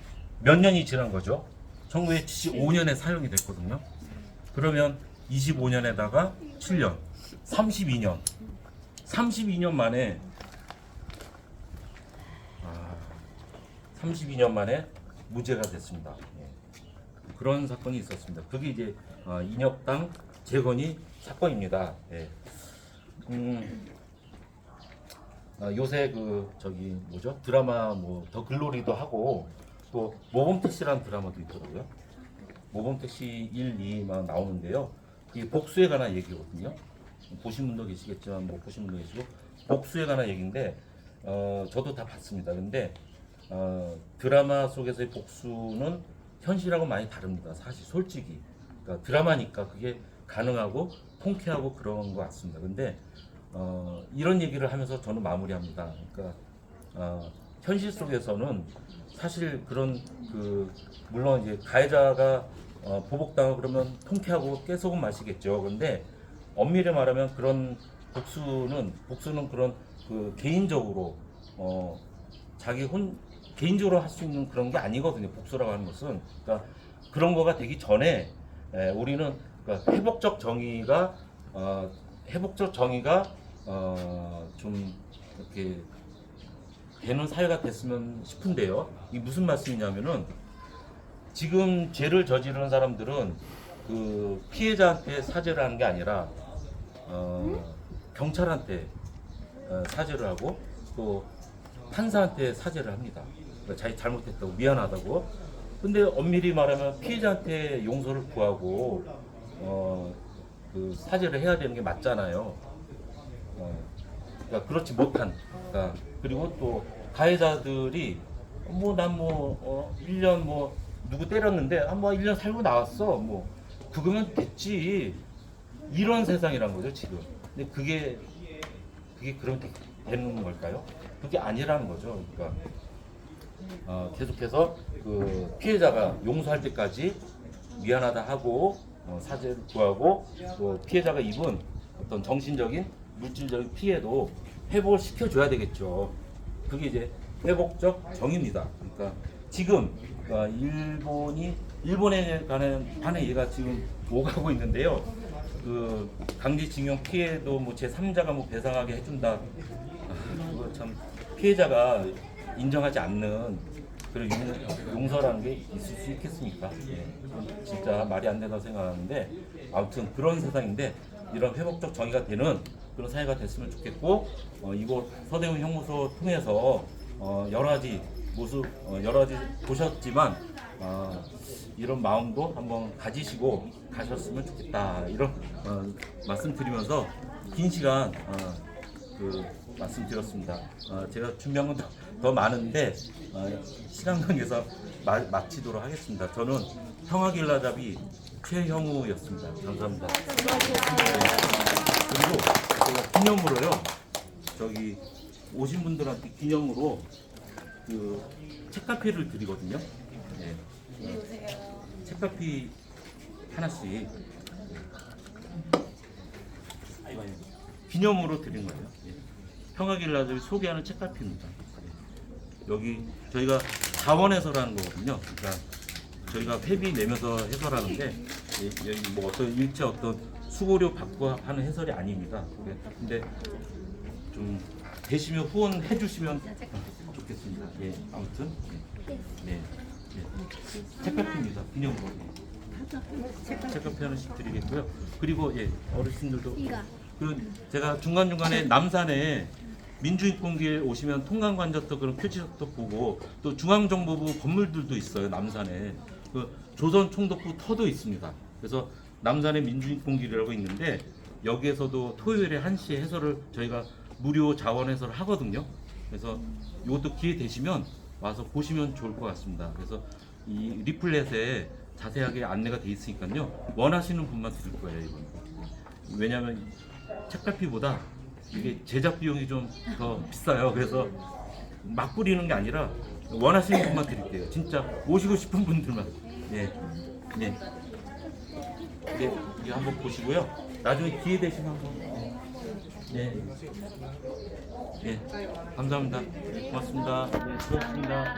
몇 년이 지난 거죠? 1975년에 사용이 됐거든요. 그러면 25년에다가 7년, 32년 만에 32년 만에 무죄가 됐습니다. 예. 그런 사건이 있었습니다. 그게 이제 인혁당 재건이 사건입니다. 예. 요새 그 저기 뭐죠? 드라마 뭐 더 글로리도 하고 또 모범택시라는 드라마도 있더라고요. 모범택시 1, 2만 나오는데요. 이 복수에 관한 얘기거든요. 보신 분도 계시겠지만 못 보신 분도 계시고 복수에 관한 얘기인데 저도 다 봤습니다. 근데 드라마 속에서의 복수는 현실하고 많이 다릅니다. 사실 솔직히 그러니까 드라마니까 그게 가능하고 통쾌하고 그런 것 같습니다. 근데 이런 얘기를 하면서 저는 마무리합니다. 그러니까 현실 속에서는 사실 그런 그 물론 이제 가해자가 보복당하고 그러면 통쾌하고 깨소금 마시겠죠. 그런데 엄밀히 말하면 그런 복수는 그런 그 개인적으로 개인적으로 할 수 있는 그런 게 아니거든요. 복수라고 하는 것은 그러니까 그런 거가 되기 전에 우리는 그러니까 회복적 정의가 좀 이렇게 되는 사회가 됐으면 싶은데요. 이게 무슨 말씀이냐면은 지금 죄를 저지르는 사람들은 그 피해자한테 사죄를 하는 게 아니라 경찰한테 사죄를 하고 또 판사한테 사죄를 합니다. 그러니까 자기 잘못했다고 미안하다고. 근데 엄밀히 말하면 피해자한테 용서를 구하고 그 사죄를 해야 되는 게 맞잖아요. 그러니까 그렇지 못한. 그러니까 그리고 또 가해자들이 난 1년 누구 때렸는데 1년 살고 나왔어. 그거면 됐지. 이런 세상이란 거죠, 지금. 근데 그게 그럼 되는 걸까요? 그게 아니라는 거죠. 그러니까 계속해서 그 피해자가 용서할 때까지 미안하다 하고 사죄를 구하고 또 피해자가 입은 어떤 정신적인 물질적인 피해도 회복을 시켜줘야 되겠죠. 그게 이제 회복적 정의입니다. 그러니까 지금 일본에 관한 얘가 지금 오가고 있는데요. 그 강제징용 피해도 제3자가 배상하게 해준다. 그거 참 피해자가 인정하지 않는 그런 용서라는 게 있을 수 있겠습니까? 예. 진짜 말이 안 된다고 생각하는데 아무튼 그런 세상인데 이런 회복적 정의가 되는 그런 사회가 됐으면 좋겠고 이곳 서대문 형무소 통해서 여러 가지 모습 여러 가지 보셨지만 이런 마음도 한번 가지시고 가셨으면 좋겠다 이런 말씀드리면서 긴 시간 그 말씀드렸습니다. 제가 준비한 건 더 많은데 시간 관계에서 마치도록 하겠습니다. 저는 평화길라잡이 최형우였습니다. 감사합니다. 그리고 제가 기념으로요. 저기 오신 분들한테 기념으로 그 책카피를 드리거든요. 네. 책카피 하나씩 기념으로 드린 거예요. 예. 평화길라잡이 소개하는 책카피입니다. 여기 저희가 자원해설하는 거거든요. 그러니까 저희가 회비 내면서 해설하는데 여기 어떤 일체 어떤 수고료 받고 하는 해설이 아닙니다. 근데 좀 되시면 후원해 주시면 좋겠습니다. 예, 아무튼 네, 책카피입니다. 기념으로 책카피 하나씩 드리겠고요. 그리고 어르신들도 그리고 제가 중간중간에 남산에 민주인권기에 오시면 통강관저터 그런 표지석도 보고 또 중앙정보부 건물들도 있어요. 남산에 그 조선총독부 터도 있습니다. 그래서 남산에 민주인권기라고 있는데 여기에서도 토요일에 1시에 해설을 저희가 무료 자원 해설을 하거든요. 그래서 이것도 기회 되시면 와서 보시면 좋을 것 같습니다. 그래서 이 리플렛에 자세하게 안내가 돼 있으니까요. 원하시는 분만 드릴 거예요. 이건. 왜냐하면 책갈피보다 이게 제작 비용이 좀 더 비싸요. 그래서 막 뿌리는 게 아니라 원하시는 분만 드릴게요. 진짜 오시고 싶은 분들만. 네. 이거 한번 보시고요. 나중에 기회 되시면 한번. 네. 감사합니다. 고맙습니다. 수고하셨습니다.